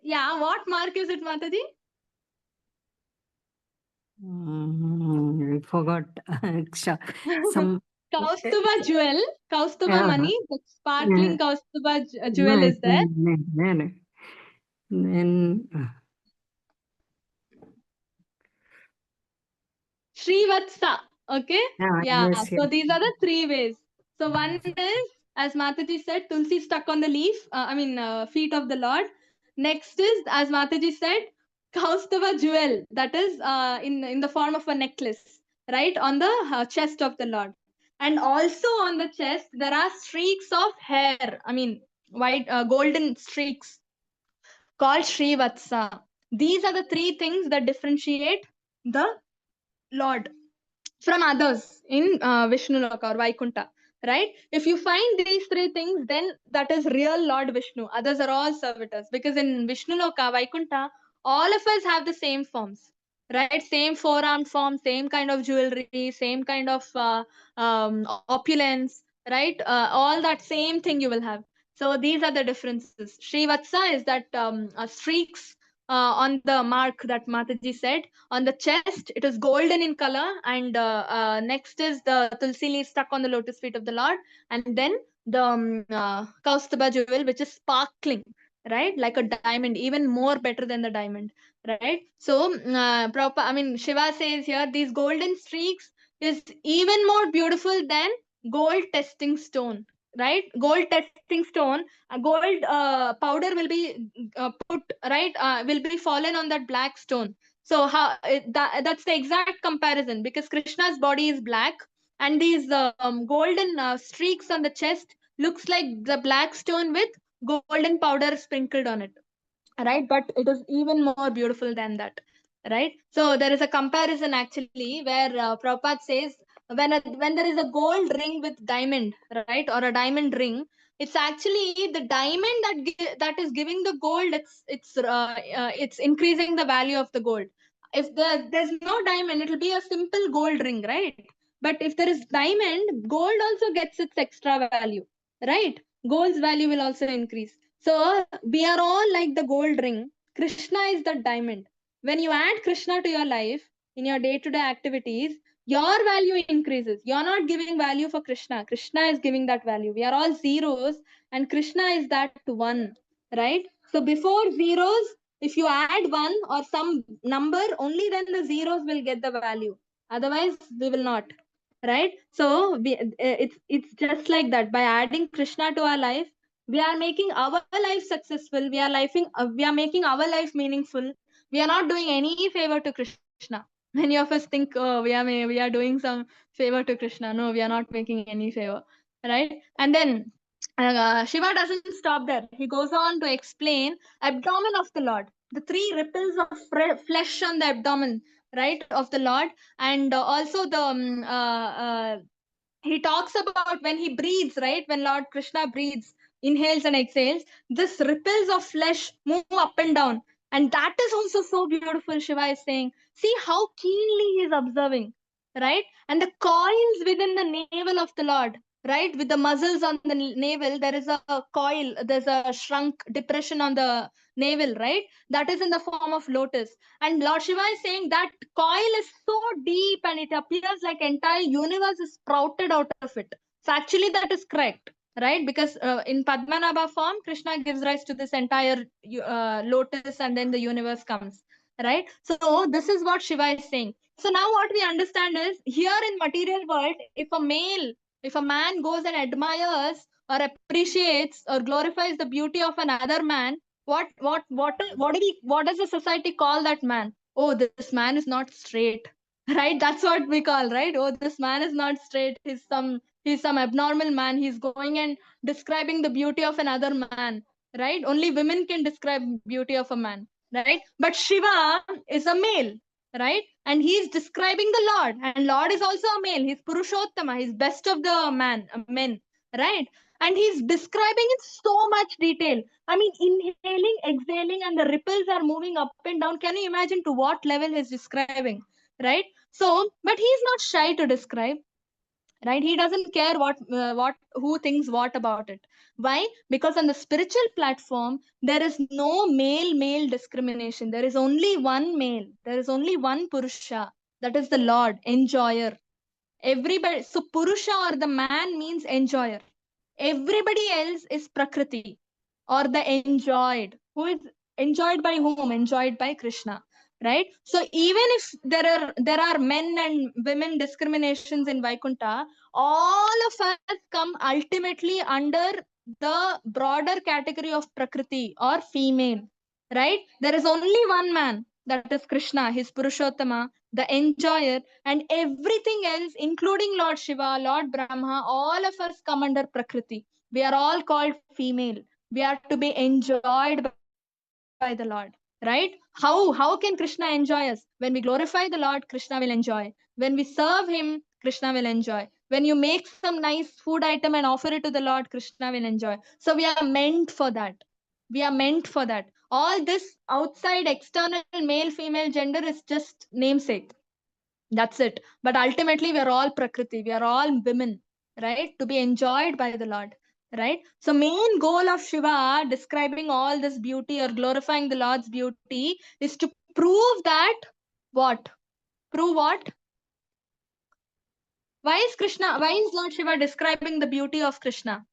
Yeah, what mark is it, Mataji? I forgot. Some... Kaustuba jewel, Kaustuba money, the sparkling Kaustuba jewel No, is there. Then... Srivatsa. Okay. Yeah. Yes, So these are the 3 ways. So one is, as Mataji said, Tulsi stuck on the leaf. Feet of the Lord. Next is, as Mataji said, Kaustava jewel, that is in the form of a necklace, right, on the chest of the Lord. And also on the chest, there are streaks of hair, I mean, white, golden streaks called Srivatsa. These are the three things that differentiate the Lord from others in Vishnu Loka or Vaikunta, right? If you find these three things, then that is real Lord Vishnu. Others are all servitors, because in Vishnu Loka, Vaikunta, all of us have the same forms, right? Same four-armed form, same kind of jewelry, same kind of opulence, right? All that same thing you will have. So these are the differences. Srivatsa is that streaks on the mark that Mataji said. On the chest, it is golden in color, and next is the tulsi leaf stuck on the lotus feet of the Lord, and then the Kaustubha jewel, which is sparkling, right, like a diamond, even more better than the diamond, right? So, I mean, Shiva says here these golden streaks is even more beautiful than gold testing stone, right? Gold testing stone, a gold powder will be put, right, will be fallen on that black stone. So that's the exact comparison, because Krishna's body is black, and these golden streaks on the chest looks like the black stone with golden powder sprinkled on it, right? But it is even more beautiful than that, right? So there is a comparison actually where Prabhupada says, when there is a gold ring with diamond, right, or a diamond ring, it's actually the diamond that is giving the gold. It's increasing the value of the gold. If there's no diamond, it'll be a simple gold ring, right? But if there is diamond, gold also gets its extra value, right? Gold's value will also increase. So we are all like the gold ring. Krishna is the diamond. When you add Krishna to your life in your day-to-day activities, your value increases. You're not giving value for Krishna. Krishna is giving that value. We are all zeros, and Krishna is that one, right? So before zeros, if you add one or some number, only then the zeros will get the value. Otherwise, we will not, right? So it's just like that. By adding Krishna to our life, we are making our life successful. We are making our life meaningful. We are not doing any favor to Krishna. Many of us think, oh, we are doing some favor to Krishna. No, we are not making any favor, right? And then Shiva doesn't stop there. He goes on to explain abdomen of the Lord, the three ripples of flesh on the abdomen, right, of the Lord. And also he talks about when he breathes, right? When Lord Krishna breathes, inhales and exhales, this ripples of flesh move up and down. And that is also so beautiful, Shiva is saying. See how keenly he is observing, right? And the coils within the navel of the Lord, right? With the muscles on the navel, there is a coil, there's a shrunk depression on the navel, right? That is in the form of lotus. And Lord Shiva is saying that coil is so deep, and it appears like entire universe is sprouted out of it. So actually that is correct, right? Because in Padmanabha form, Krishna gives rise to this entire lotus, and then the universe comes, right? So this is what Shiva is saying. So now what we understand is, here in material world, if a man goes and admires or appreciates or glorifies the beauty of another man, what does the society call that man? Oh, this man is not straight, right? That's what we call, right? Oh, this man is not straight. He's some abnormal man. He's going and describing the beauty of another man, right? Only women can describe beauty of a man, right? But Shiva is a male, right? And he's describing the Lord, and Lord is also a male. He's Purushottama. He's best of the men, right? And he's describing in so much detail. I mean, inhaling, exhaling, and the ripples are moving up and down. Can you imagine to what level he's describing, right? So, but he's not shy to describe, right? He doesn't care who thinks what about it. Why? Because on the spiritual platform, there is no male discrimination. There is only one male. There is only one Purusha. That is the Lord, enjoyer. Everybody, so Purusha or the man means enjoyer. Everybody else is Prakriti or the enjoyed. Who is enjoyed by whom? Enjoyed by Krishna, right? So even if there are men and women discriminations in Vaikuntha, all of us come ultimately under the broader category of Prakriti or female, right? There is only one man. that is Krishna, his Purushottama, the enjoyer, and everything else, including Lord Shiva, Lord Brahma, all of us come under Prakriti. We are all called female. We are to be enjoyed by the Lord, right? How can Krishna enjoy us? When we glorify the Lord, Krishna will enjoy. When we serve him, Krishna will enjoy. When you make some nice food item and offer it to the Lord, Krishna will enjoy. So we are meant for that. We are meant for that. All this outside external male female gender is just namesake. That's it. But ultimately, we are all Prakriti. We are all women, right? To be enjoyed by the Lord, right? So, main goal of Shiva describing all this beauty or glorifying the Lord's beauty is to prove that what? Prove what? Why is Krishna? Why is Lord Shiva describing the beauty of Krishna?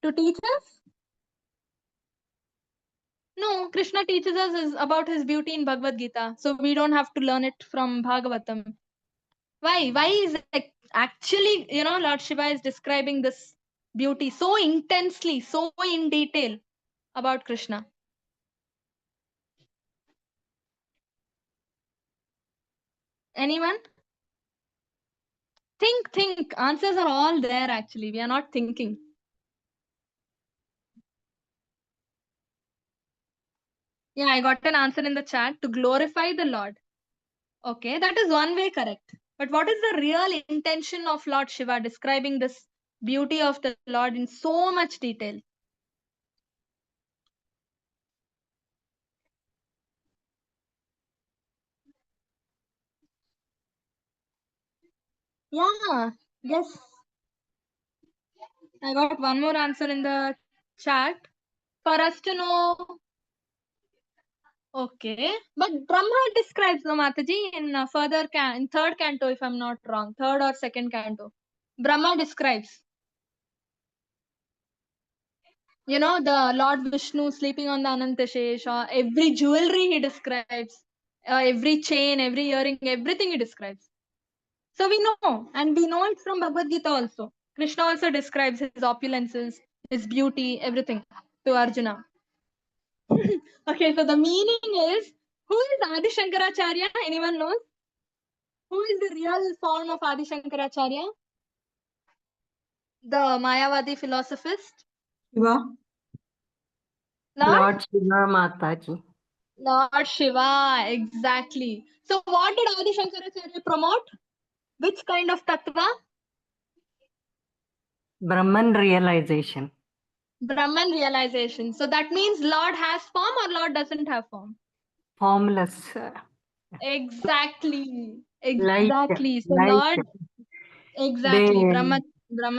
To teach us? No, Krishna teaches us is about his beauty in Bhagavad Gita, so we don't have to learn it from Bhagavatam. Why? Why is it actually, Lord Shiva is describing this beauty so intensely, so in detail about Krishna? Anyone? Think. Answers are all there actually. We are not thinking. Yeah, I got an answer in the chat to glorify the Lord. Okay, that is one way correct. But what is the real intention of Lord Shiva describing this beauty of the Lord in so much detail? Yeah, yes. I got one more answer in the chat. For us to know. Okay, but Brahma describes no Mataji in in third canto, if I'm not wrong, third or second canto. Brahma describes, the Lord Vishnu sleeping on the Anantashesh, or every jewelry he describes, every chain, every earring, everything he describes. So we know, and we know it from Bhagavad Gita also. Krishna also describes his opulences, his beauty, everything to Arjuna. Okay, so the meaning is, who is Adi Shankaracharya? Anyone knows? Who is the real form of Adi Shankaracharya? The Mayavadi philosophist? Shiva. Lord Shiva Mataji. Lord Shiva, exactly. So what did Adi Shankaracharya promote? Which kind of tattva? Brahman realization. Brahman realization. So that means Lord has form or Lord doesn't have form? Formless. Exactly. Light. Exactly. So Light. Lord, exactly. They, Brahma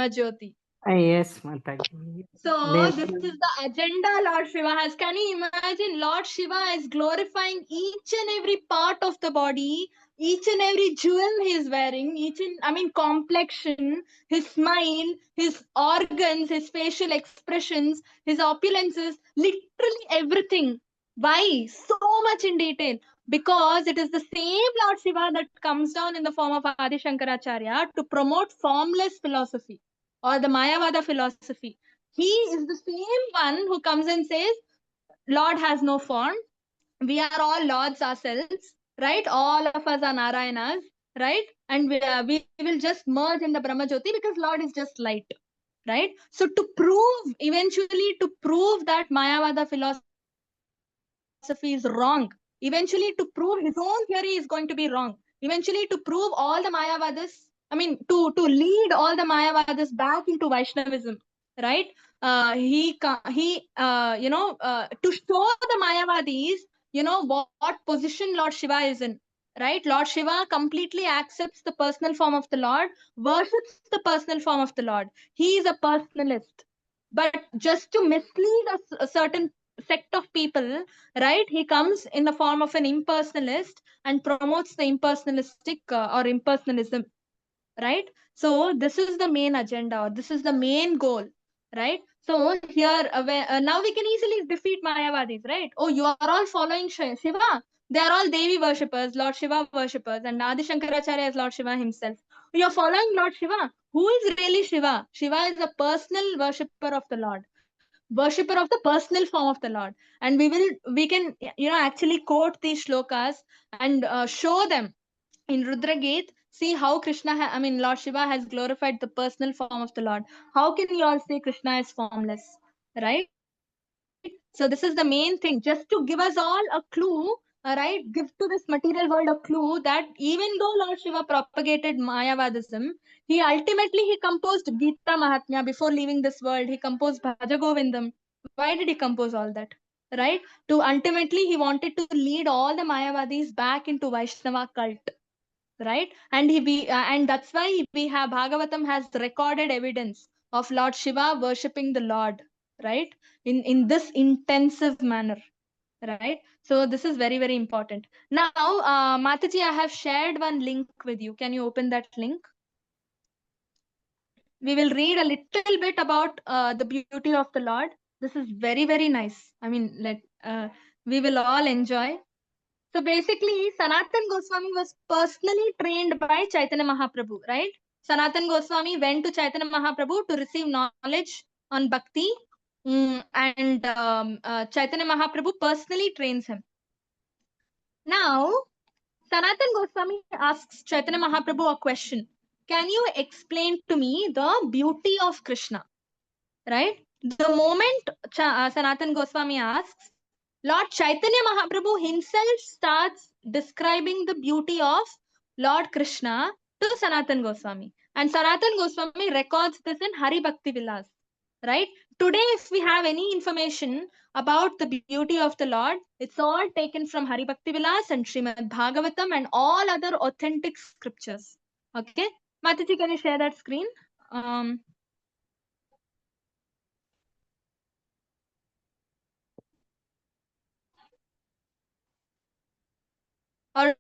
Jyoti. yes, Mataji. So this is the agenda Lord Shiva has. Can you imagine? Lord Shiva is glorifying each and every part of the body, each and every jewel he is wearing, complexion, his smile, his organs, his facial expressions, his opulences, literally everything. Why? So much in detail. Because it is the same Lord Shiva that comes down in the form of Adi Shankaracharya to promote formless philosophy or the Mayavada philosophy. He is the same one who comes and says, Lord has no form. We are all lords ourselves, right? All of us are Narayanas, right? And we will just merge in the Brahma Jyoti because Lord is just light, right? So eventually to prove that Mayavada philosophy is wrong, eventually to prove his own theory is going to be wrong, eventually to prove all the Mayavadas, to lead all the Mayavadas back into Vaishnavism, right? To show the Mayavadis, what position Lord Shiva is in, right? Lord Shiva completely accepts the personal form of the Lord, worships the personal form of the Lord. He is a personalist. But just to mislead a certain sect of people, right? He comes in the form of an impersonalist and promotes the impersonalistic or impersonalism, right? So this is the main agenda, or this is the main goal, right? So here, now we can easily defeat Mayavadis, right? Oh, you are all following Shiva. They are all Devi worshippers, Lord Shiva worshippers, and Adi Shankaracharya is Lord Shiva himself. You are following Lord Shiva. Who is really Shiva? Shiva is a personal worshipper of the Lord. worshipper of the personal form of the Lord. And we can, actually quote these shlokas and show them in Rudra Geet. See how Lord Shiva has glorified the personal form of the Lord. How can you all say Krishna is formless, right? So this is the main thing, just to give us all a clue, right? Give to this material world a clue that even though Lord Shiva propagated Mayavadism, he composed Gita Mahatmya before leaving this world. He composed Bhaja Govindam. Why did he compose all that? Right? To ultimately he wanted to lead all the Mayavadis back into Vaishnava cult, right? And that's why we have Bhagavatam has recorded evidence of Lord Shiva worshipping the Lord, right? In this intensive manner, right? So this is very, very important. Now, Mataji, I have shared one link with you. Can you open that link? We will read a little bit about the beauty of the Lord. This is very, very nice. We will all enjoy. So basically, Sanatan Goswami was personally trained by Chaitanya Mahaprabhu, right? Sanatan Goswami went to Chaitanya Mahaprabhu to receive knowledge on bhakti, and Chaitanya Mahaprabhu personally trains him. Now, Sanatan Goswami asks Chaitanya Mahaprabhu a question. Can you explain to me the beauty of Krishna? Right? The moment Sanatan Goswami asks, Lord Chaitanya Mahaprabhu himself starts describing the beauty of Lord Krishna to Sanatan Goswami. And Sanatan Goswami records this in Hari Bhakti Vilas. Right? Today, if we have any information about the beauty of the Lord, it's all taken from Hari Bhakti Vilas and Srimad Bhagavatam and all other authentic scriptures. Okay? Mataji, can you share that screen? Or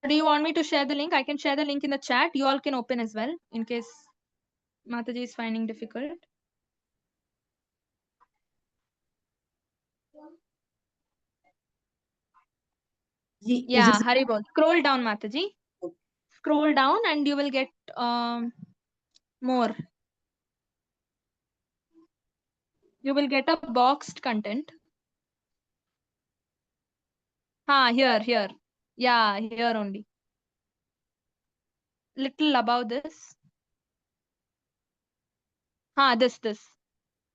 do you want me to share the link? I can share the link in the chat. You all can open as well in case Mataji is finding difficult. Yeah, Haribol. Scroll down, Mataji. Scroll down and you will get more. You will get a boxed content. Here. Yeah, here only. Little above this. This.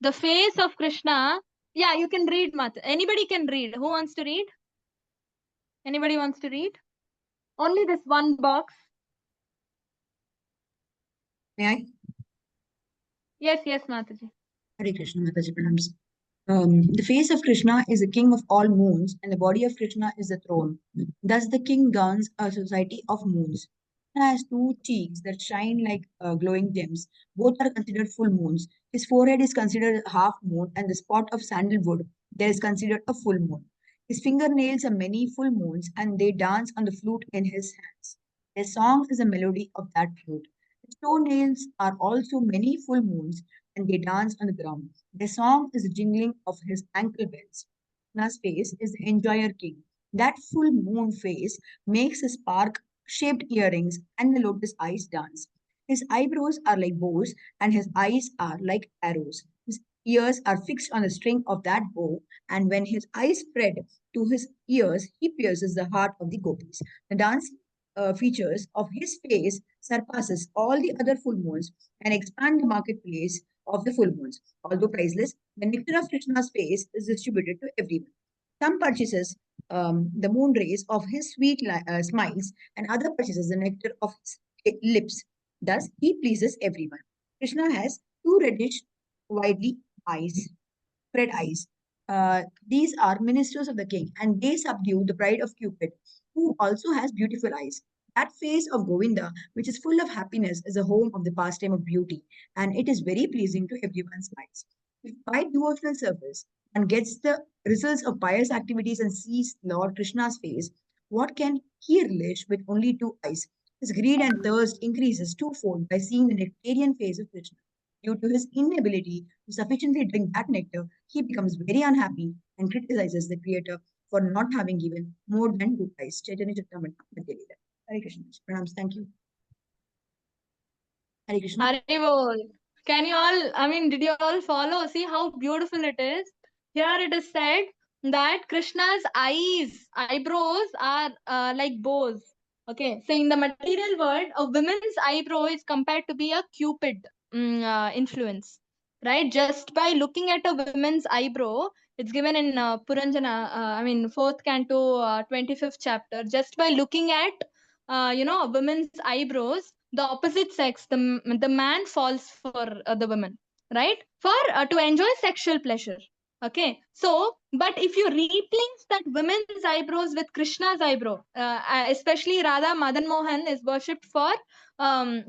The face of Krishna. Yeah, you can read, Mata. Anybody can read. Who wants to read? Anybody wants to read? Only this one box. May I? Yes, Mataji. Hare Krishna, Mataji Pranams. The face of Krishna is the king of all moons, and the body of Krishna is the throne. Thus, the king governs a society of moons. Krishna has two cheeks that shine like glowing gems. Both are considered full moons. His forehead is considered a half moon, and the spot of sandalwood there is considered a full moon. His fingernails are many full moons, and they dance on the flute in his hands. Their song is a melody of that flute. His toenails are also many full moons, and they dance on the ground. The song is the jingling of his ankle bells. Krishna's face is the enjoyer king. That full moon face makes his spark shaped earrings and the lotus eyes dance. His eyebrows are like bows and his eyes are like arrows. His ears are fixed on the string of that bow, and when his eyes spread to his ears, he pierces the heart of the gopis. The dance features of his face surpasses all the other full moons and expand the marketplace of the full moons. Although priceless, the nectar of Krishna's face is distributed to everyone. Some purchases the moon rays of his sweet smiles, and other purchases the nectar of his lips. Thus, he pleases everyone. Krishna has two reddish, widely eyes, red eyes. These are ministers of the king, and they subdue the pride of Cupid, who also has beautiful eyes. That face of Govinda, which is full of happiness, is the home of the pastime of beauty, and it is very pleasing to everyone's eyes. If by devotional service one gets the results of pious activities and sees Lord Krishna's face, what can he relish with only two eyes? His greed and thirst increases twofold by seeing the nectarian face of Krishna. Due to his inability to sufficiently drink that nectar, he becomes very unhappy and criticizes the creator for not having given more than two eyes. Chaitanya Charitamrita, Madhya Lila. Hare Krishna. Pranams. Thank you. Hare Krishna. Haribol. Can you all, I mean, did you all follow? See how beautiful it is. Here it is said that Krishna's eyebrows are like bows. Okay, so in the material world, a woman's eyebrow is compared to be a cupid influence, right? Just by looking at a woman's eyebrow, it's given in Puranjana, I mean, 4th canto, 25th chapter. Just by looking at, a woman's eyebrows, the opposite sex, the man falls for the woman, right? For to enjoy sexual pleasure. Okay, so but if you replace that women's eyebrows with Krishna's eyebrow, especially Radha Madan Mohan is worshipped for um,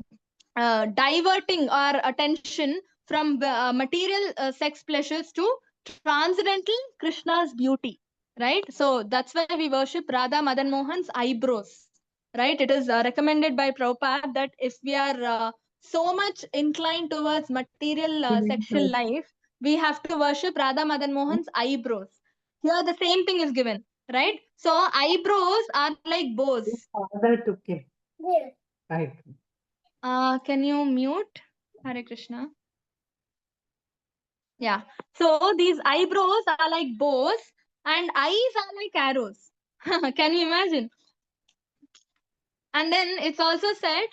diverting our attention from material sex pleasures to transcendental Krishna's beauty, right? So that's why we worship Radha Madan Mohan's eyebrows, right? It is recommended by Prabhupada that if we are so much inclined towards material sexual life, we have to worship Radha Madan Mohan's eyebrows. Here the same thing is given, right? So eyebrows are like bows. Father took it. Right. Can you mute? Hare Krishna. Yeah. So these eyebrows are like bows and eyes are like arrows. Can you imagine? And then it's also said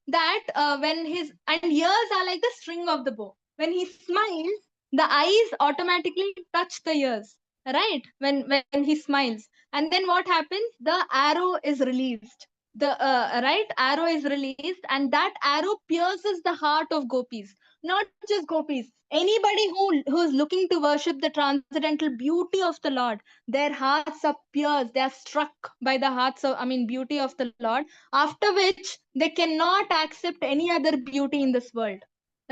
that when his and ears are like the string of the bow. When he smiles, the eyes automatically touch the ears, right? When he smiles, and then what happens? The arrow is released. The right arrow is released, and that arrow pierces the heart of gopis. Not just gopis. Anybody who's looking to worship the transcendental beauty of the Lord, their hearts are pierced, they are struck by the beauty of the Lord, after which they cannot accept any other beauty in this world,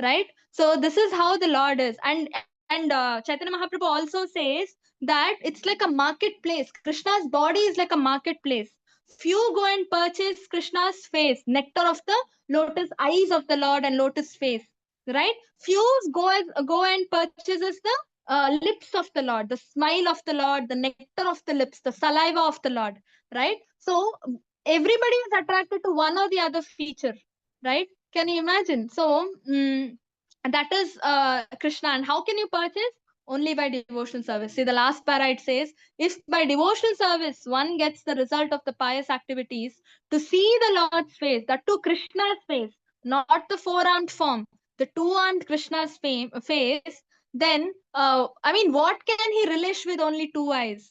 right? So this is how the Lord is. And Chaitanya Mahaprabhu also says that it's like a marketplace. Krishna's body is like a marketplace. Few go and purchase Krishna's face, nectar of the lotus eyes of the Lord and lotus face, right? Few go and purchases the lips of the Lord, the smile of the Lord, the nectar of the lips, the saliva of the Lord, right? So everybody is attracted to one or the other feature, right? Can you imagine? So that is Krishna. And how can you purchase? Only by devotional service. See, the last para it says, if by devotional service one gets the result of the pious activities to see the Lord's face, that to Krishna's face, not the four-armed form, the two-armed Krishna's face, then, what can he relish with only two eyes?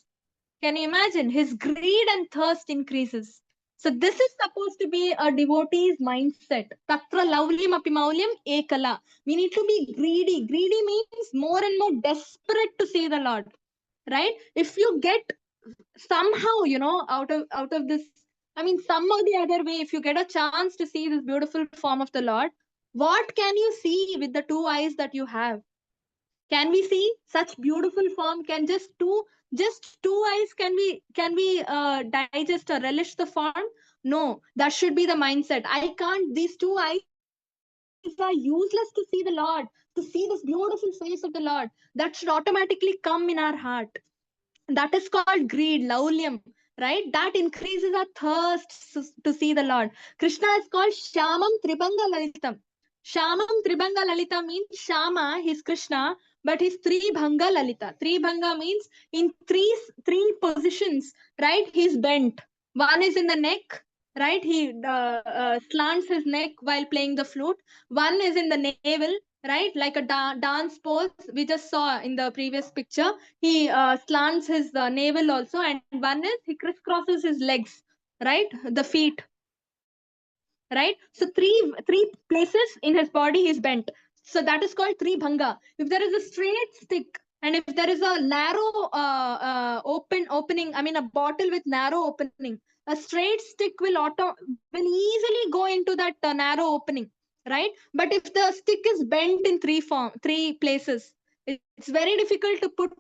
Can you imagine? His greed and thirst increases. So this is supposed to be a devotee's mindset. Tatra lavlyam api maulyam ekala. We need to be greedy. Greedy means more and more desperate to see the Lord, right? If you get somehow, out of this, some or the other way, if you get a chance to see this beautiful form of the Lord, what can you see with the two eyes that you have? Can we see such beautiful form? Can just two eyes can we digest or relish the form? No, that should be the mindset. I can't. These two eyes are useless to see the Lord, to see this beautiful face of the Lord. That should automatically come in our heart. That is called greed, laulyam, right? That increases our thirst to see the Lord. Krishna is called Shamam Tribhanga Lalitam. Shamam Tribhanga Lalita means Shama, he's Krishna, but he's Tribhanga Lalita. Tribhanga means in three positions, right? He's bent. One is in the neck, right? He slants his neck while playing the flute. One is in the navel, right? Like a dance pose we just saw in the previous picture. He slants his navel also, and one is he crisscrosses his legs, right? The feet, right? So three places in his body he's bent. So that is called tribhanga. If there is a straight stick and if there is a narrow opening, a bottle with narrow opening, a straight stick will easily go into that narrow opening, right? But if the stick is bent in three places, it's very difficult to put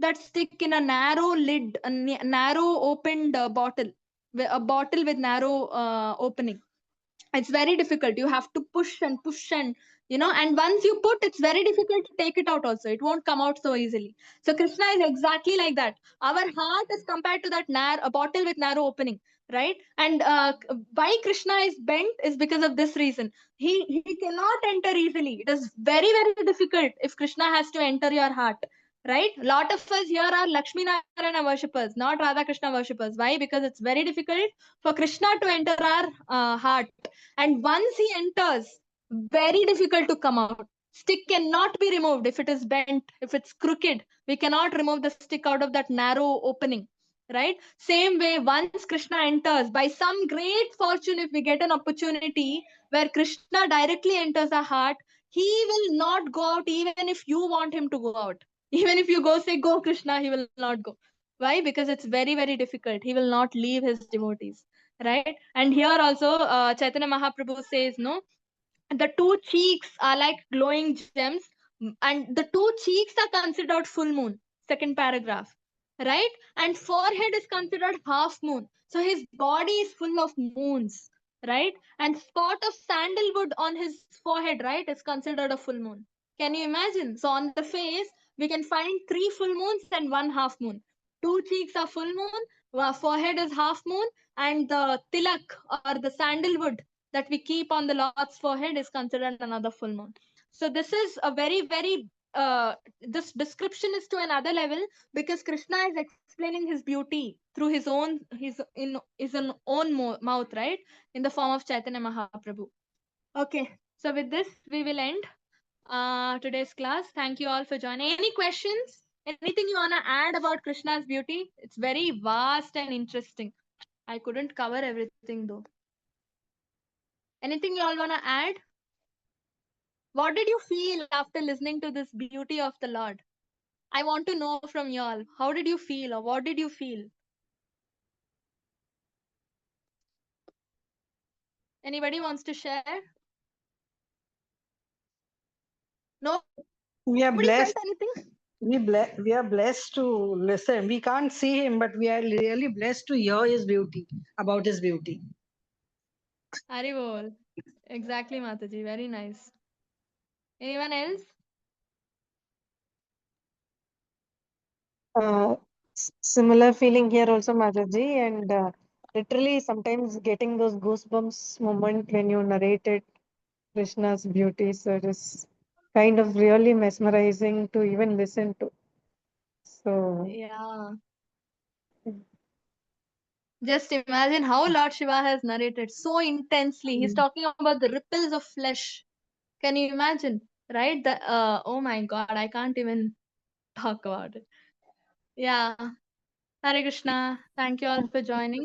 that stick in a narrow lid, narrow opened bottle, a bottle with narrow opening. It's very difficult. You have to push and and once you put, it's very difficult to take it out also. It won't come out so easily. So Krishna is exactly like that. Our heart is compared to that a bottle with narrow opening. right? And why Krishna is bent is because of this reason. He cannot enter easily. It is very, very difficult if Krishna has to enter your heart, right? A lot of us here are Lakshmi Narayana worshippers, not Radha Krishna worshippers. Why? Because it's very difficult for Krishna to enter our heart. And once he enters, very difficult to come out. Stick cannot be removed if it is bent, if it's crooked. We cannot remove the stick out of that narrow opening, right? Same way, once Krishna enters, by some great fortune, if we get an opportunity where Krishna directly enters our heart, he will not go out even if you want him to go out. Even if you go say, go Krishna, he will not go. Why? Because it's very, very difficult. He will not leave his devotees, right? And here also, Chaitanya Mahaprabhu says, no, the two cheeks are like glowing gems, and the two cheeks are considered full moon. Second paragraph, right? And forehead is considered half moon. So his body is full of moons, right? And spot of sandalwood on his forehead, right, is considered a full moon. Can you imagine? So on the face, we can find 3 full moons and 1 half moon. Two cheeks are full moon, forehead is half moon, and the tilak or the sandalwood that we keep on the Lord's forehead is considered another full moon. So this is a very, very this description is to another level, because Krishna is explaining his beauty through his own mouth, right, in the form of Chaitanya Mahaprabhu. Okay, so with this we will end today's class. Thank you all for joining. Any questions? Anything you want to add about Krishna's beauty? It's very vast and interesting. I couldn't cover everything though. Anything you all want to add? What did you feel after listening to this beauty of the Lord? I want to know from you all. How did you feel, or what did you feel? Anybody wants to share? Nobody We are felt blessed. anything? We are blessed to listen. We can't see him, but we are really blessed to hear his beauty, about his beauty. Haribol. Exactly, Mataji. Very nice. Anyone else? Similar feeling here also, Mataji, and literally sometimes getting those goosebumps moment when you narrated Krishna's beauty. So it is kind of really mesmerizing to even listen to. So Yeah. Just imagine how Lord Shiva has narrated so intensely. He's talking about the ripples of flesh. Can you imagine? Right? Oh my God, I can't even talk about it. Yeah. Hare Krishna. Thank you all for joining.